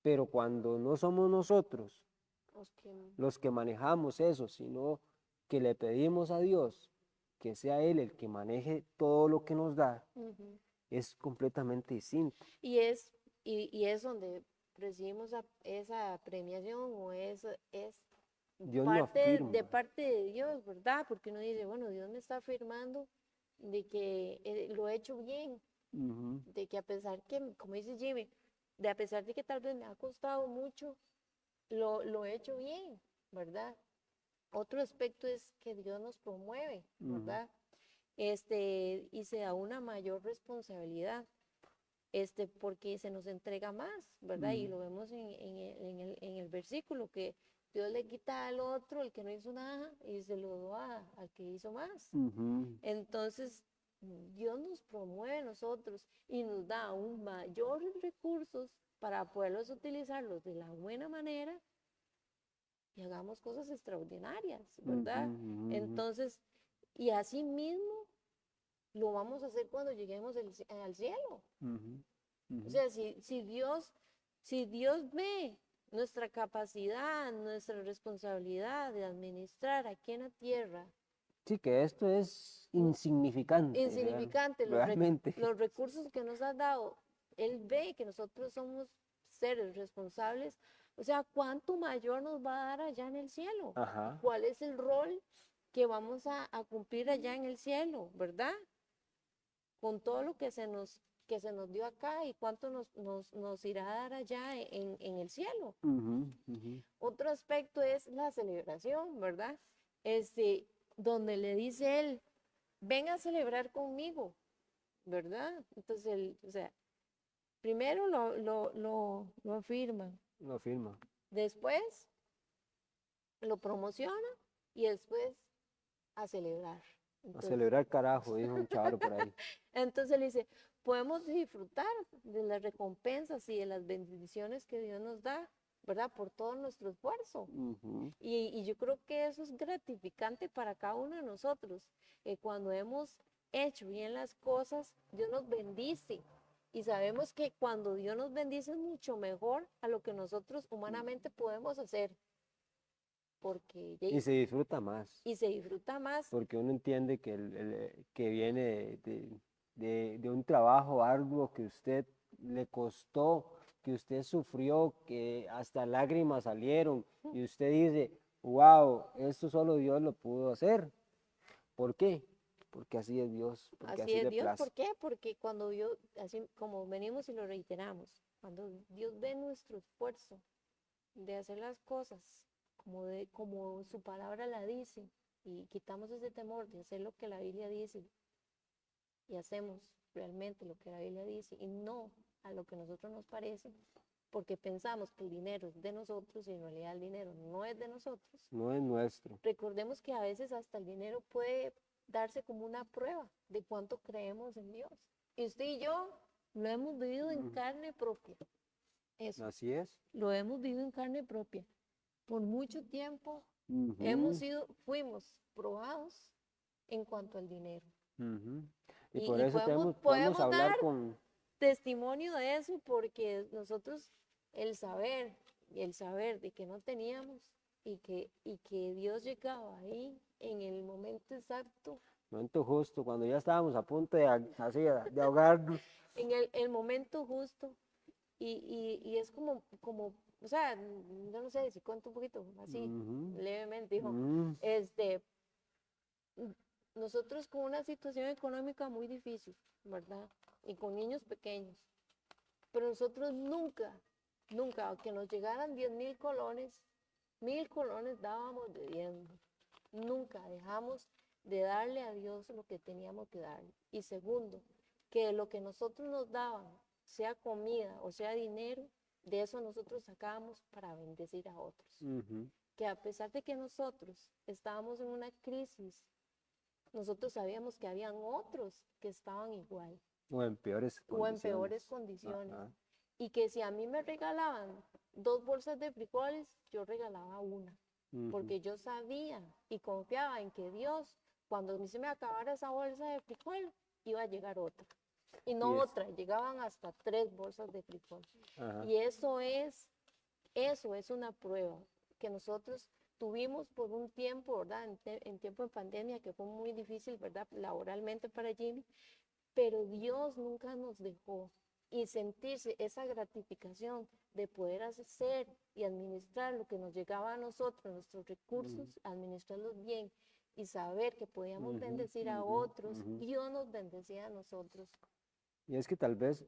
pero cuando no somos nosotros Los que, los que manejamos eso, sino que le pedimos a Dios que sea Él el que maneje todo lo que nos da, ujú. es completamente distinto. Y es donde recibimos esa premiación o es Dios lo parte de afirma. parte de Dios, ¿verdad? Porque uno dice, bueno, Dios me está afirmando de que lo he hecho bien, Ujú, de que a pesar que, como dice Jimmy, de a pesar de que tal vez me ha costado mucho, lo he hecho bien, ¿verdad? Otro aspecto es que Dios nos promueve, ujú, ¿verdad? Y se da una mayor responsabilidad, porque se nos entrega más, ¿verdad? Y ujú, lo vemos en el versículo, que Dios le quita al otro, el que no hizo nada, y se lo da al que hizo más. ujú, Entonces, Dios nos promueve a nosotros y nos da aún mayores recursos para poderlos utilizarlos de la buena manera y hagamos cosas extraordinarias, ujú, ¿verdad? ujú, Entonces, y así mismo lo vamos a hacer cuando lleguemos al cielo. ujú, O ujú. sea, si Dios ve nuestra capacidad, nuestra responsabilidad de administrar aquí en la tierra, Sí, que esto es mm, insignificante, insignificante, realmente. los recursos que nos ha dado, Él ve que nosotros somos seres responsables, o sea, ¿cuánto mayor nos va a dar allá en el cielo? ¿Y Ajá. cuál es el rol que vamos a cumplir allá en el cielo, verdad? Con todo lo que se nos dio acá y cuánto nos irá a dar allá en el cielo. Ujú, ujú, Otro aspecto es la celebración, ¿verdad? Donde le dice él, ven a celebrar conmigo, ¿verdad? Entonces, o sea, primero lo afirma, lo afirma. después lo promociona y después a celebrar. A Entonces, celebrar carajo, dijo un charo por ahí. entonces le dice, podemos disfrutar de las recompensas y de las bendiciones que Dios nos da, ¿verdad? Por todo nuestro esfuerzo. Ujú, Y yo creo que eso es gratificante para cada uno de nosotros, que cuando hemos hecho bien las cosas, Dios nos bendice. Y sabemos que cuando Dios nos bendice es mucho mejor a lo que nosotros humanamente podemos hacer, porque y se disfruta más, y se disfruta más. porque uno entiende que, que viene de un trabajo arduo que usted le costó, que usted sufrió, que hasta lágrimas salieron, y usted dice, wow, esto solo Dios lo pudo hacer. ¿Por qué? Porque así es Dios, porque Así así es le Dios, place. ¿por qué? Porque cuando Dios, así como venimos y lo reiteramos, cuando Dios ve nuestro esfuerzo de hacer las cosas como su palabra la dice, y quitamos ese temor de hacer lo que la Biblia dice y hacemos realmente lo que la Biblia dice y no a lo que a nosotros nos parece, porque pensamos que el dinero es de nosotros y en realidad el dinero no es de nosotros. No es nuestro. Recordemos que a veces hasta el dinero puede darse como una prueba de cuánto creemos en Dios. Y usted y yo lo hemos vivido en Ujú, carne propia. Eso, así es. lo hemos vivido en carne propia. Por mucho tiempo Ujú, fuimos probados en cuanto al dinero. ujú. Y por Y eso podemos, podemos podemos hablar dar con... testimonio de eso porque nosotros el saber de que no teníamos y que Dios llegaba ahí en el momento exacto, Momento justo, cuando ya estábamos a punto de, así, de ahogarnos. en el momento justo y es como, o sea, yo no sé si cuento un poquito así, Ujú, levemente, dijo, mm, este, nosotros con una situación económica muy difícil, ¿verdad? Y con niños pequeños, pero nosotros nunca, aunque nos llegaran 10.000 colones dábamos de diezmo. Nunca dejamos de darle a Dios lo que teníamos que darle. Y segundo, que lo que nosotros nos daban, sea comida o sea dinero, de eso nosotros sacábamos para bendecir a otros. ujú. Que a pesar de que nosotros estábamos en una crisis, nosotros sabíamos que habían otros que estaban igual O en peores o en condiciones. peores condiciones. Ajá. Y que si a mí me regalaban 2 bolsas de frijoles, yo regalaba una, Ujú, porque yo sabía y confiaba en que Dios, cuando a mí se me acabara esa bolsa de frijol, iba a llegar otra. Y no Y es- otra, llegaban hasta 3 bolsas de frijol. Ajá. Y eso es una prueba que nosotros tuvimos por un tiempo, ¿verdad? En tiempo de pandemia, que fue muy difícil, ¿verdad? Laboralmente para Jimmy, pero Dios nunca nos dejó. Y sentirse esa gratificación de poder hacer y administrar lo que nos llegaba a nosotros, nuestros recursos, administrarlos bien y saber que podíamos Ujú, bendecir a ujú, otros, ujú. Dios nos bendecía a nosotros. Y es que tal vez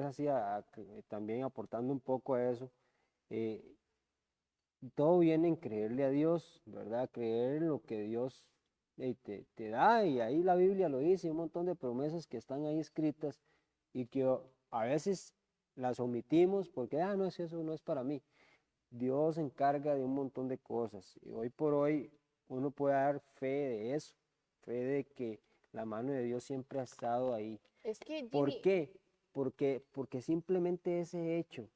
así también aportando un poco a eso, eh, todo viene en creerle a Dios, ¿verdad? Creer en lo que Dios te da, y ahí la Biblia lo dice, un montón de promesas que están ahí escritas y que a veces las omitimos porque, no, eso no es para mí. Dios se encarga de un montón de cosas y hoy por hoy uno puede dar fe de eso, fe de que la mano de Dios siempre ha estado ahí. Es que ¿Por Jimmy, qué? Porque simplemente ese hecho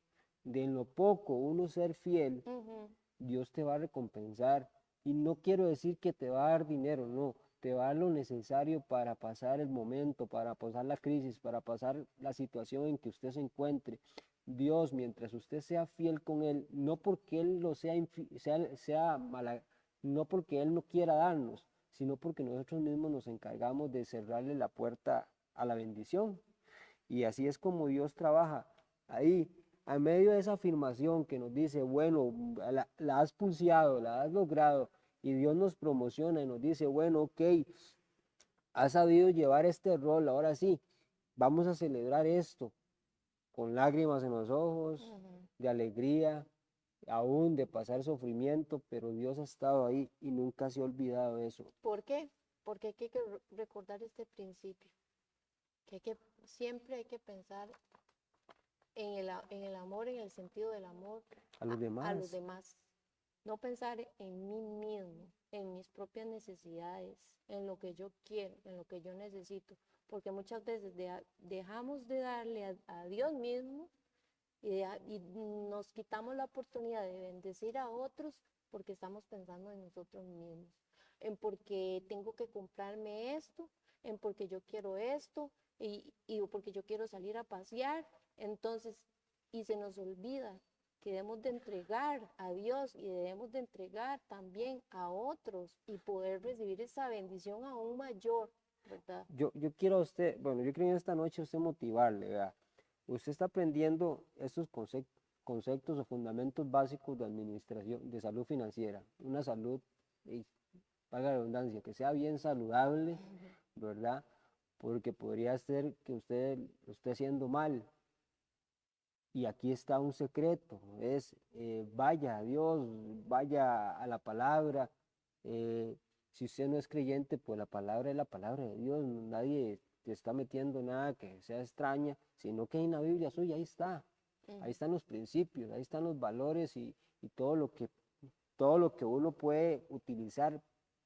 de en lo poco uno ser fiel, ujú, Dios te va a recompensar. Y no quiero decir que te va a dar dinero, no, te va a dar lo necesario para pasar el momento, para pasar la crisis, para pasar la situación en que usted se encuentre. Dios, mientras usted sea fiel con Él, no porque Él lo sea no porque Él no quiera darnos, sino porque nosotros mismos nos encargamos de cerrarle la puerta a la bendición. Y así es como Dios trabaja. Ahí, a medio de esa afirmación que nos dice, bueno, la has pulseado, la has logrado, y Dios nos promociona y nos dice, bueno, ok, has sabido llevar este rol, ahora sí, vamos a celebrar esto con lágrimas en los ojos, ujú. de alegría, aún de pasar sufrimiento, pero Dios ha estado ahí y nunca se ha olvidado de eso. ¿Por qué? Porque hay que recordar este principio, siempre hay que pensar en el amor, en el sentido del amor A los a los demás, demás. No pensar en mí mismo, en mis propias necesidades, en lo que yo quiero, en lo que yo necesito. Porque muchas veces dejamos de darle a Dios mismo y nos quitamos la oportunidad de bendecir a otros porque estamos pensando en nosotros mismos, en porque tengo que comprarme esto, en porque yo quiero esto y porque yo quiero salir a pasear. Entonces, y se nos olvida que debemos de entregar a Dios y debemos de entregar también a otros y poder recibir esa bendición aún mayor, ¿verdad? yo quiero a usted, bueno, yo quiero en esta noche a usted motivarle, ¿verdad? Usted está aprendiendo estos conceptos o fundamentos básicos de administración, de salud financiera, una salud, y valga la redundancia, que sea bien saludable, ¿verdad? Porque podría ser que usted lo esté haciendo mal. Y aquí está un secreto, es vaya a Dios, vaya a la palabra. Si usted no es creyente, pues la palabra es la palabra de Dios, nadie te está metiendo nada que sea extraña, sino que en la Biblia suya, ahí Ujú. están los principios, ahí están los valores y todo lo que uno puede utilizar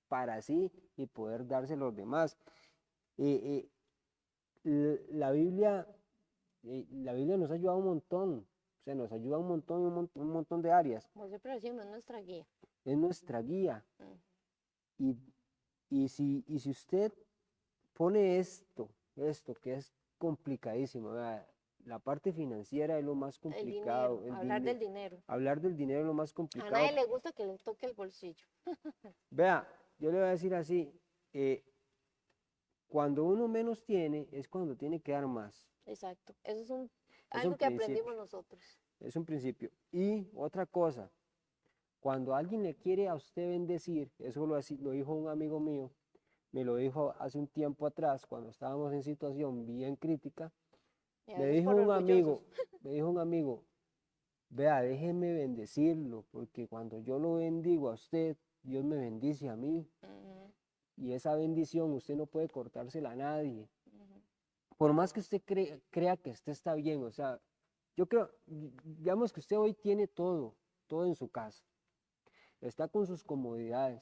para sí y poder dárselo a los demás. Eh, la Biblia nos ha ayudado un montón, o sea, nos ayuda un montón, un montón de áreas. Como siempre decimos, es nuestra guía. Es nuestra guía. Ujú. Y, y si usted pone esto que es complicadísimo, ¿verdad? La parte financiera es lo más El dinero, complicado, hablar del dinero. hablar del dinero es lo más A nadie complicado. le gusta que le toque el bolsillo. Vea, yo le voy a decir así, eh, cuando uno menos tiene es cuando tiene que dar más. Exacto. Eso es Es un algo que aprendimos principio, nosotros. es un principio. Y otra cosa, cuando alguien le quiere a usted bendecir, eso lo dijo un amigo mío, me lo dijo hace un tiempo atrás, cuando estábamos en situación bien crítica, Y a me veces dijo por un orgullosos. amigo, me dijo un amigo, vea, déjeme bendecirlo, porque cuando yo lo bendigo a usted, Dios me bendice a mí, Ujú, y esa bendición usted no puede cortársela a nadie. ujú. Por más que usted crea que usted está bien, o sea, yo creo, digamos que usted hoy tiene todo en su casa, está con sus comodidades,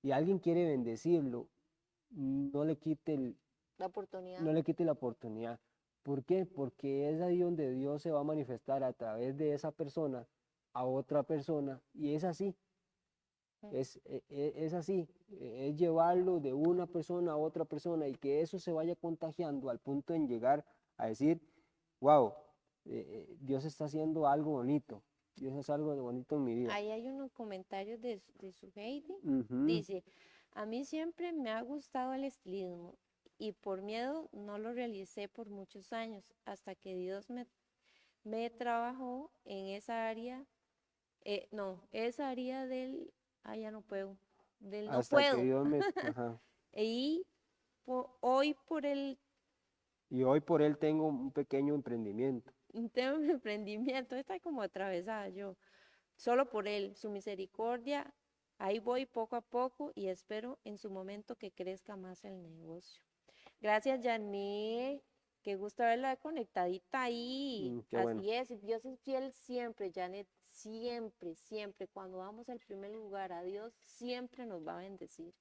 y alguien quiere bendecirlo, no le quite La oportunidad. no le quite la oportunidad. ¿Por qué? Porque es ahí donde Dios se va a manifestar a través de esa persona a otra persona, y es así. Es así, es llevarlo de una persona a otra persona y que eso se vaya contagiando al punto en llegar a decir, wow, Dios está haciendo algo bonito, Dios hace algo de bonito en mi vida. Ahí hay unos comentarios de su Heidi. Ujú. Dice, a mí siempre me ha gustado el estilismo y por miedo no lo realicé por muchos años hasta que Dios me trabajó en esa área, no, esa área del, ya no puedo, del no Hasta que puedo. Dios me... Ajá. Y hoy por el Y hoy por él tengo un pequeño emprendimiento. tema de emprendimiento, está como atravesada yo. Solo por Él, su misericordia, ahí voy poco a poco y espero en su momento que crezca más el negocio. Gracias, Janet. Qué gusto verla conectadita ahí. Qué bueno. Así es, Dios es fiel siempre, Janet. Siempre, siempre. Cuando vamos al primer lugar a Dios, siempre nos va a bendecir.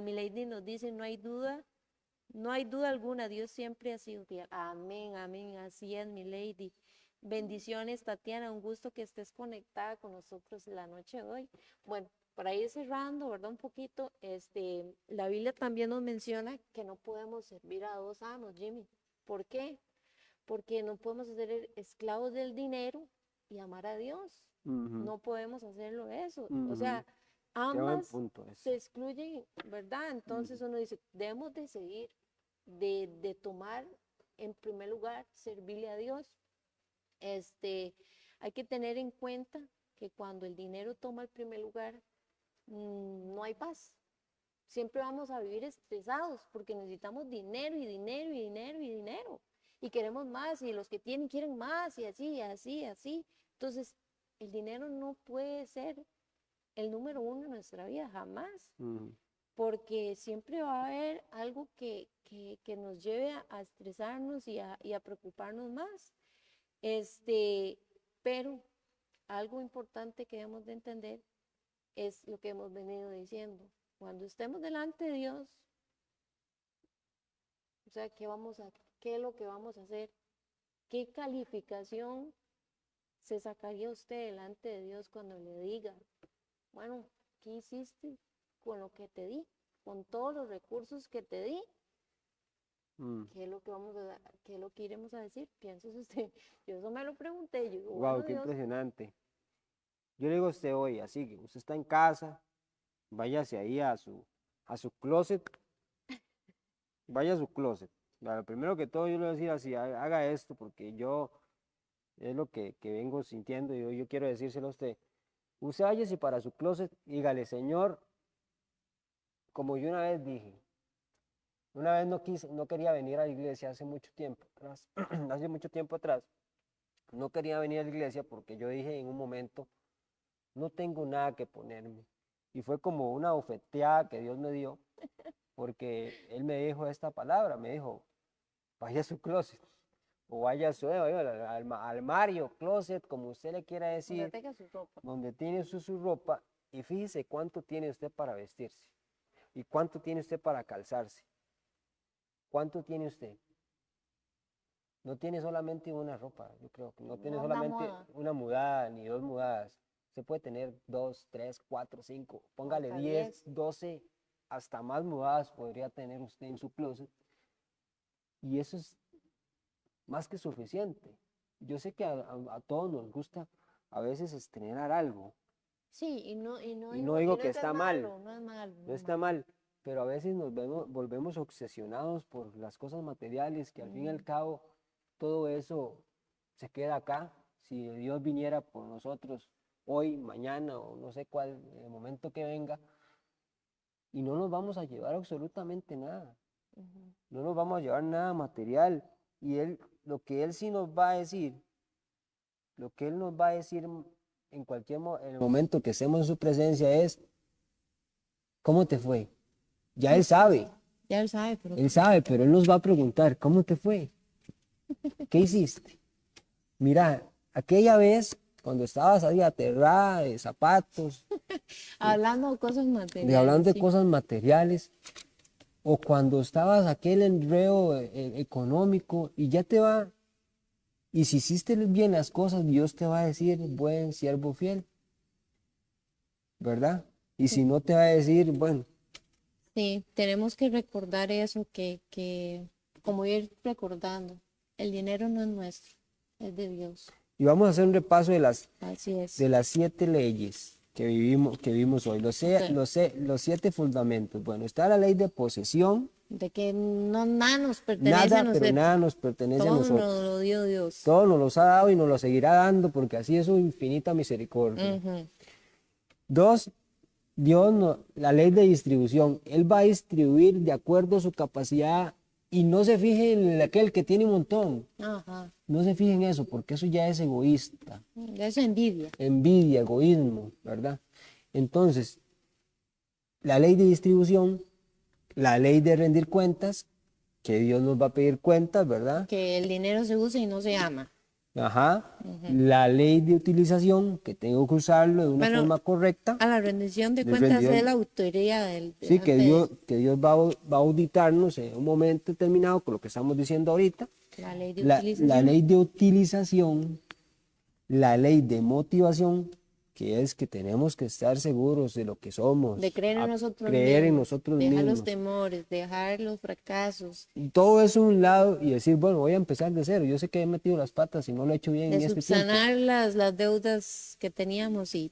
Mi lady nos dice, no hay duda alguna, Dios siempre ha sido fiel. Amén, amén. Así es, mi lady. Bendiciones, Tatiana. Un gusto que estés conectada con nosotros la noche de hoy. Bueno, para ir cerrando, ¿verdad? Un poquito, la Biblia también nos menciona que no podemos servir a dos amos, Jimmy. ¿Por qué? Porque no podemos ser esclavos del dinero y amar a Dios. Ujú, No podemos hacerlo eso. O ujú. sea, Qué buen ambas punto se ese. excluyen, ¿verdad? Ujú, Entonces uno dice, debemos de seguir, de tomar en primer lugar, servirle a Dios. Este, hay que tener en cuenta que cuando el dinero toma el primer lugar, no hay paz. Siempre vamos a vivir estresados porque necesitamos dinero y dinero y dinero y dinero. Y queremos más y los que tienen quieren más y así, y así, y así. Entonces, el dinero no puede ser el número uno en nuestra vida, jamás, ujú. porque siempre va a haber algo que nos lleve a estresarnos y a preocuparnos más. Este, pero algo importante que debemos de entender es lo que hemos venido diciendo. Cuando estemos delante de Dios, o sea, qué es lo que vamos a hacer? ¿Qué calificación se sacaría usted delante de Dios cuando le diga, bueno, ¿qué hiciste con lo que te di? Con todos los recursos que te di, ¿qué es lo que qué es lo que iremos a decir? Piense usted. Yo eso me lo pregunté, yo digo, Wow, bueno, qué Dios, impresionante. Yo le digo a usted hoy, así que usted está en casa, váyase ahí a su closet, vaya a su closet. Lo primero que todo yo le voy a decir así, haga esto porque yo es lo que vengo sintiendo y yo quiero decírselo a usted. Usted váyase para su closet y dígale, Señor, como yo una vez dije, una vez no quería venir a la iglesia hace mucho tiempo atrás, hace mucho tiempo atrás, no quería venir a la iglesia porque yo dije en un momento, no tengo nada que ponerme. Y fue como una bofeteada que Dios me dio, porque Él me dijo esta palabra, me dijo, vaya a su closet, o vaya a su armario, closet, como usted le quiera donde decir, tenga su ropa. donde tiene su ropa, y fíjese cuánto tiene usted para vestirse, y cuánto tiene usted para calzarse, cuánto tiene usted. No tiene solamente una ropa, yo creo que no tiene No anda solamente moda, una mudada ni dos mudadas. Se puede tener dos, tres, cuatro, cinco, póngale hasta 10, 10. 12, hasta más mudadas podría tener usted en su closet. Y eso es más que suficiente. Yo sé que a todos nos gusta a veces estrenar algo. Sí, Y no digo y no que es que es está mal, malo, no es malo, no no es está malo. mal, pero a veces volvemos obsesionados por las cosas materiales, que al fin y al Ujú, cabo todo eso se queda acá. Si Dios viniera por nosotros hoy, mañana o no sé cuál, en el momento que venga, y no nos vamos a llevar absolutamente nada, ujú. no nos vamos a llevar nada material. Y lo que Él sí nos va a decir, lo que Él nos va a decir en en el momento que estemos en su presencia es, ¿cómo te fue? Ya Pero Él sabe, pero Él nos va a preguntar, ¿cómo te fue? ¿Qué hiciste? Mira, aquella vez cuando estabas ahí aterrada de zapatos, hablando de cosas de materiales, hablando de sí. cosas materiales, o cuando estabas aquel enredo económico y ya te va, y si hiciste bien las cosas, Dios te va a decir, buen siervo fiel, ¿verdad? Y si no te va a decir, bueno, Sí, tenemos que recordar eso, que como ir recordando, el dinero no es nuestro, es de Dios. y vamos a hacer un repaso Así es. de las 7 leyes que vimos hoy, Ok. los 7 fundamentos. Bueno, está la ley de posesión, De que no nada nos pertenece a nada, pero nosotros, nada nos pertenece a todo nos nosotros. lo dio Dios. Todo nos los ha dado y nos lo seguirá dando porque así es su infinita misericordia. Ujú. 2, Dios, la ley de distribución, Él va a distribuir de acuerdo a su capacidad y no se fije en aquel que tiene un montón. Ajá. No se fije en eso porque eso ya es egoísta, Eso es envidia. envidia, egoísmo, ¿verdad? Entonces, la ley de distribución, la ley de rendir cuentas, que Dios nos va a pedir cuentas, ¿verdad? Que el dinero se usa y no se ama. Ajá. La ley de utilización, que tengo que usarlo de una Bueno, forma correcta. a la rendición de De cuentas es rendición. la autoría Sí, delante de Que Dios va a auditarnos en un momento determinado con lo que estamos diciendo ahorita. la ley de La utilización. ley de utilización, la ley de motivación, que es que tenemos que estar seguros de lo que somos, De creer en nosotros creer en mismos, nosotros dejar los mismos. temores, dejar los fracasos, Y todo eso a un lado y decir, bueno, voy a empezar de cero. Yo sé que he metido las patas y no lo he hecho bien de en este tiempo. subsanar las deudas que teníamos y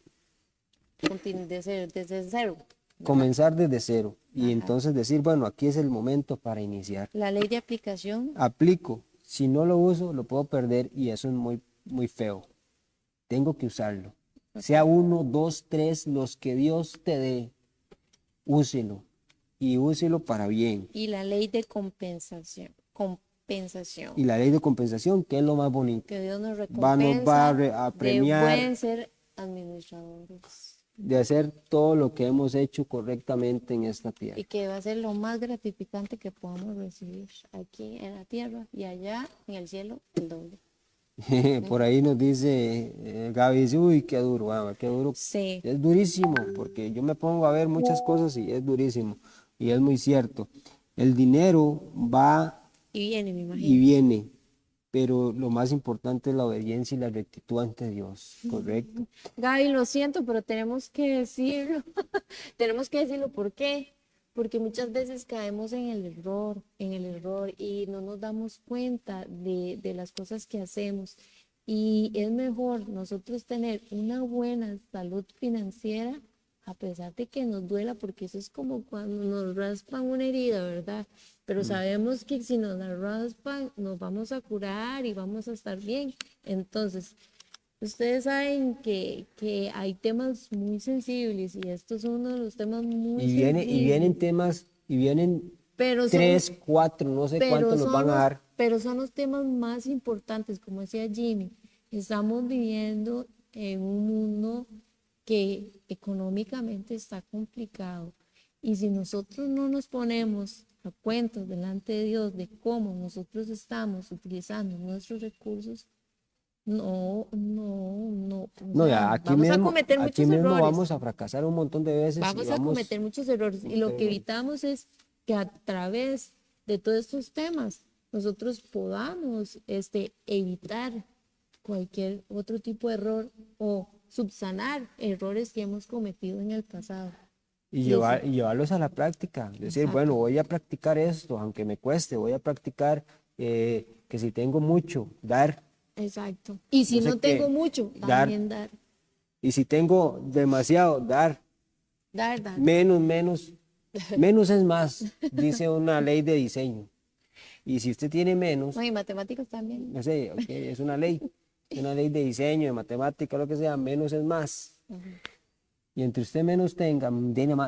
desde cero. Comenzar desde cero y Ajá. entonces decir, bueno, aquí es el momento para iniciar. La ley de aplicación, Aplico, si no lo uso, lo puedo perder y eso es muy, muy feo. Tengo que usarlo. Sea 1, 2, 3, los que Dios te dé, úselo y úselo para bien. y la ley de compensación. Compensación. Y la ley de compensación, que es lo más bonito, Que Dios nos nos va recompensa a de premiar buen ser administradores. de hacer todo lo que hemos hecho correctamente en esta tierra. Y que va a ser lo más gratificante que podamos recibir aquí en la tierra y allá en el cielo el doble. Por ahí nos dice Gaby, dice, uy, qué duro, qué duro. Sí, Es durísimo, porque yo me pongo a ver muchas cosas y es durísimo. Y es muy cierto. El dinero va y viene, me y imagino. viene, pero lo más importante es la obediencia y la rectitud ante Dios, ¿correcto? Gaby, lo siento, pero tenemos que decirlo. Tenemos que decirlo. ¿Por qué? Porque muchas veces caemos en el error y no nos damos cuenta de las cosas que hacemos. Y es mejor nosotros tener una buena salud financiera a pesar de que nos duela, porque eso es como cuando nos raspan una herida, ¿verdad? Pero sabemos que si nos la raspan, nos vamos a curar y vamos a estar bien. Entonces, ustedes saben que hay temas muy sensibles y esto es uno de los temas muy Y vienen sensibles, temas, y vienen pero son, 3, 4, no sé cuántos nos van a dar. pero son los temas más importantes, como decía Jimmy. Estamos viviendo en un mundo que económicamente está complicado y si nosotros no nos ponemos a cuentas delante de Dios de cómo nosotros estamos utilizando nuestros recursos, o No, sea, ya, vamos a cometer aquí muchos mismo errores, vamos a fracasar un montón de veces y vamos a vamos. cometer muchos errores y lo que evitamos es que a través de todos estos temas nosotros podamos evitar cualquier otro tipo de error o subsanar errores que hemos cometido en el pasado. Listo. Y llevarlos a la práctica. Decir, Exacto. bueno, voy a practicar esto, aunque me cueste, voy a practicar que si tengo mucho, dar, Exacto. Y si no sé no tengo qué, mucho, dar. también dar, Y si tengo demasiado, dar. dar. Menos es más, dice una ley de diseño. Y si usted tiene menos, No, y matemáticas también. no sé, ok, es una ley de diseño, de matemática, lo que sea, menos es más. Y entre usted menos tenga,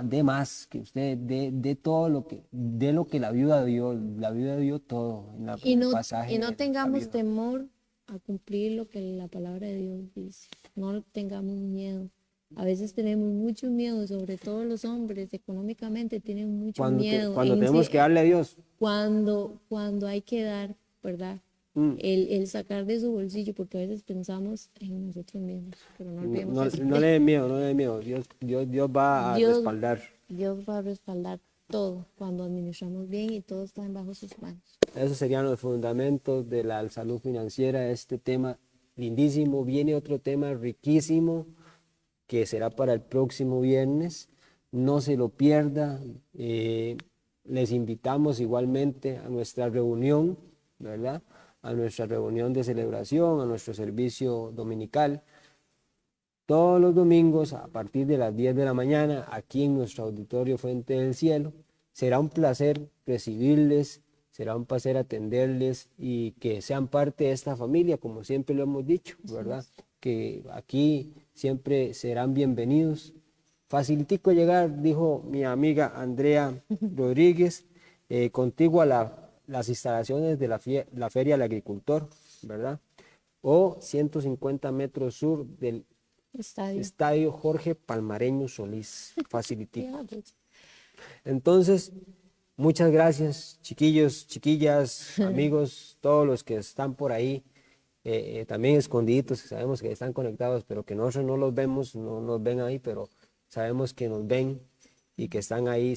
dé más, que usted dé todo dé lo que la viuda dio todo Y en el no, pasaje y de no la tengamos viuda. temor a cumplir lo que la palabra de Dios dice. No tengamos miedo. A veces tenemos mucho miedo, sobre todo los hombres, económicamente tienen mucho miedo Cuando tenemos que darle a Dios, cuando hay que dar, ¿verdad? mm, El sacar de su bolsillo, porque a veces pensamos en nosotros mismos, pero no olvidemos eso. no le dé miedo, no le dé miedo. Dios va a Dios, respaldar. Dios va a respaldar todo cuando administramos bien y todo está bajo sus manos. Esos serían los fundamentos de la salud financiera. Este tema lindísimo. Viene otro tema riquísimo que será para el próximo viernes. no se lo pierda. Les invitamos igualmente a nuestra reunión, ¿verdad? A nuestra reunión de celebración, a nuestro servicio dominical, todos los domingos a partir de las 10 de la mañana, aquí en nuestro auditorio Fuente del Cielo. Será un placer recibirles, será un placer atenderles y que sean parte de esta familia, como siempre lo hemos dicho, ¿verdad? Que aquí siempre serán bienvenidos. Facilitico llegar, dijo mi amiga Andrea Rodríguez, contiguo a las instalaciones de la Feria del Agricultor, ¿verdad? O 150 metros sur del Estadio. Estadio Jorge Palmareño Solís, facilitico. Ya, pues, Entonces, muchas gracias, chiquillos, chiquillas, amigos, todos los que están por ahí, también escondiditos, que sabemos que están conectados, pero que nosotros no los vemos, no nos ven ahí, pero sabemos que nos ven y que están ahí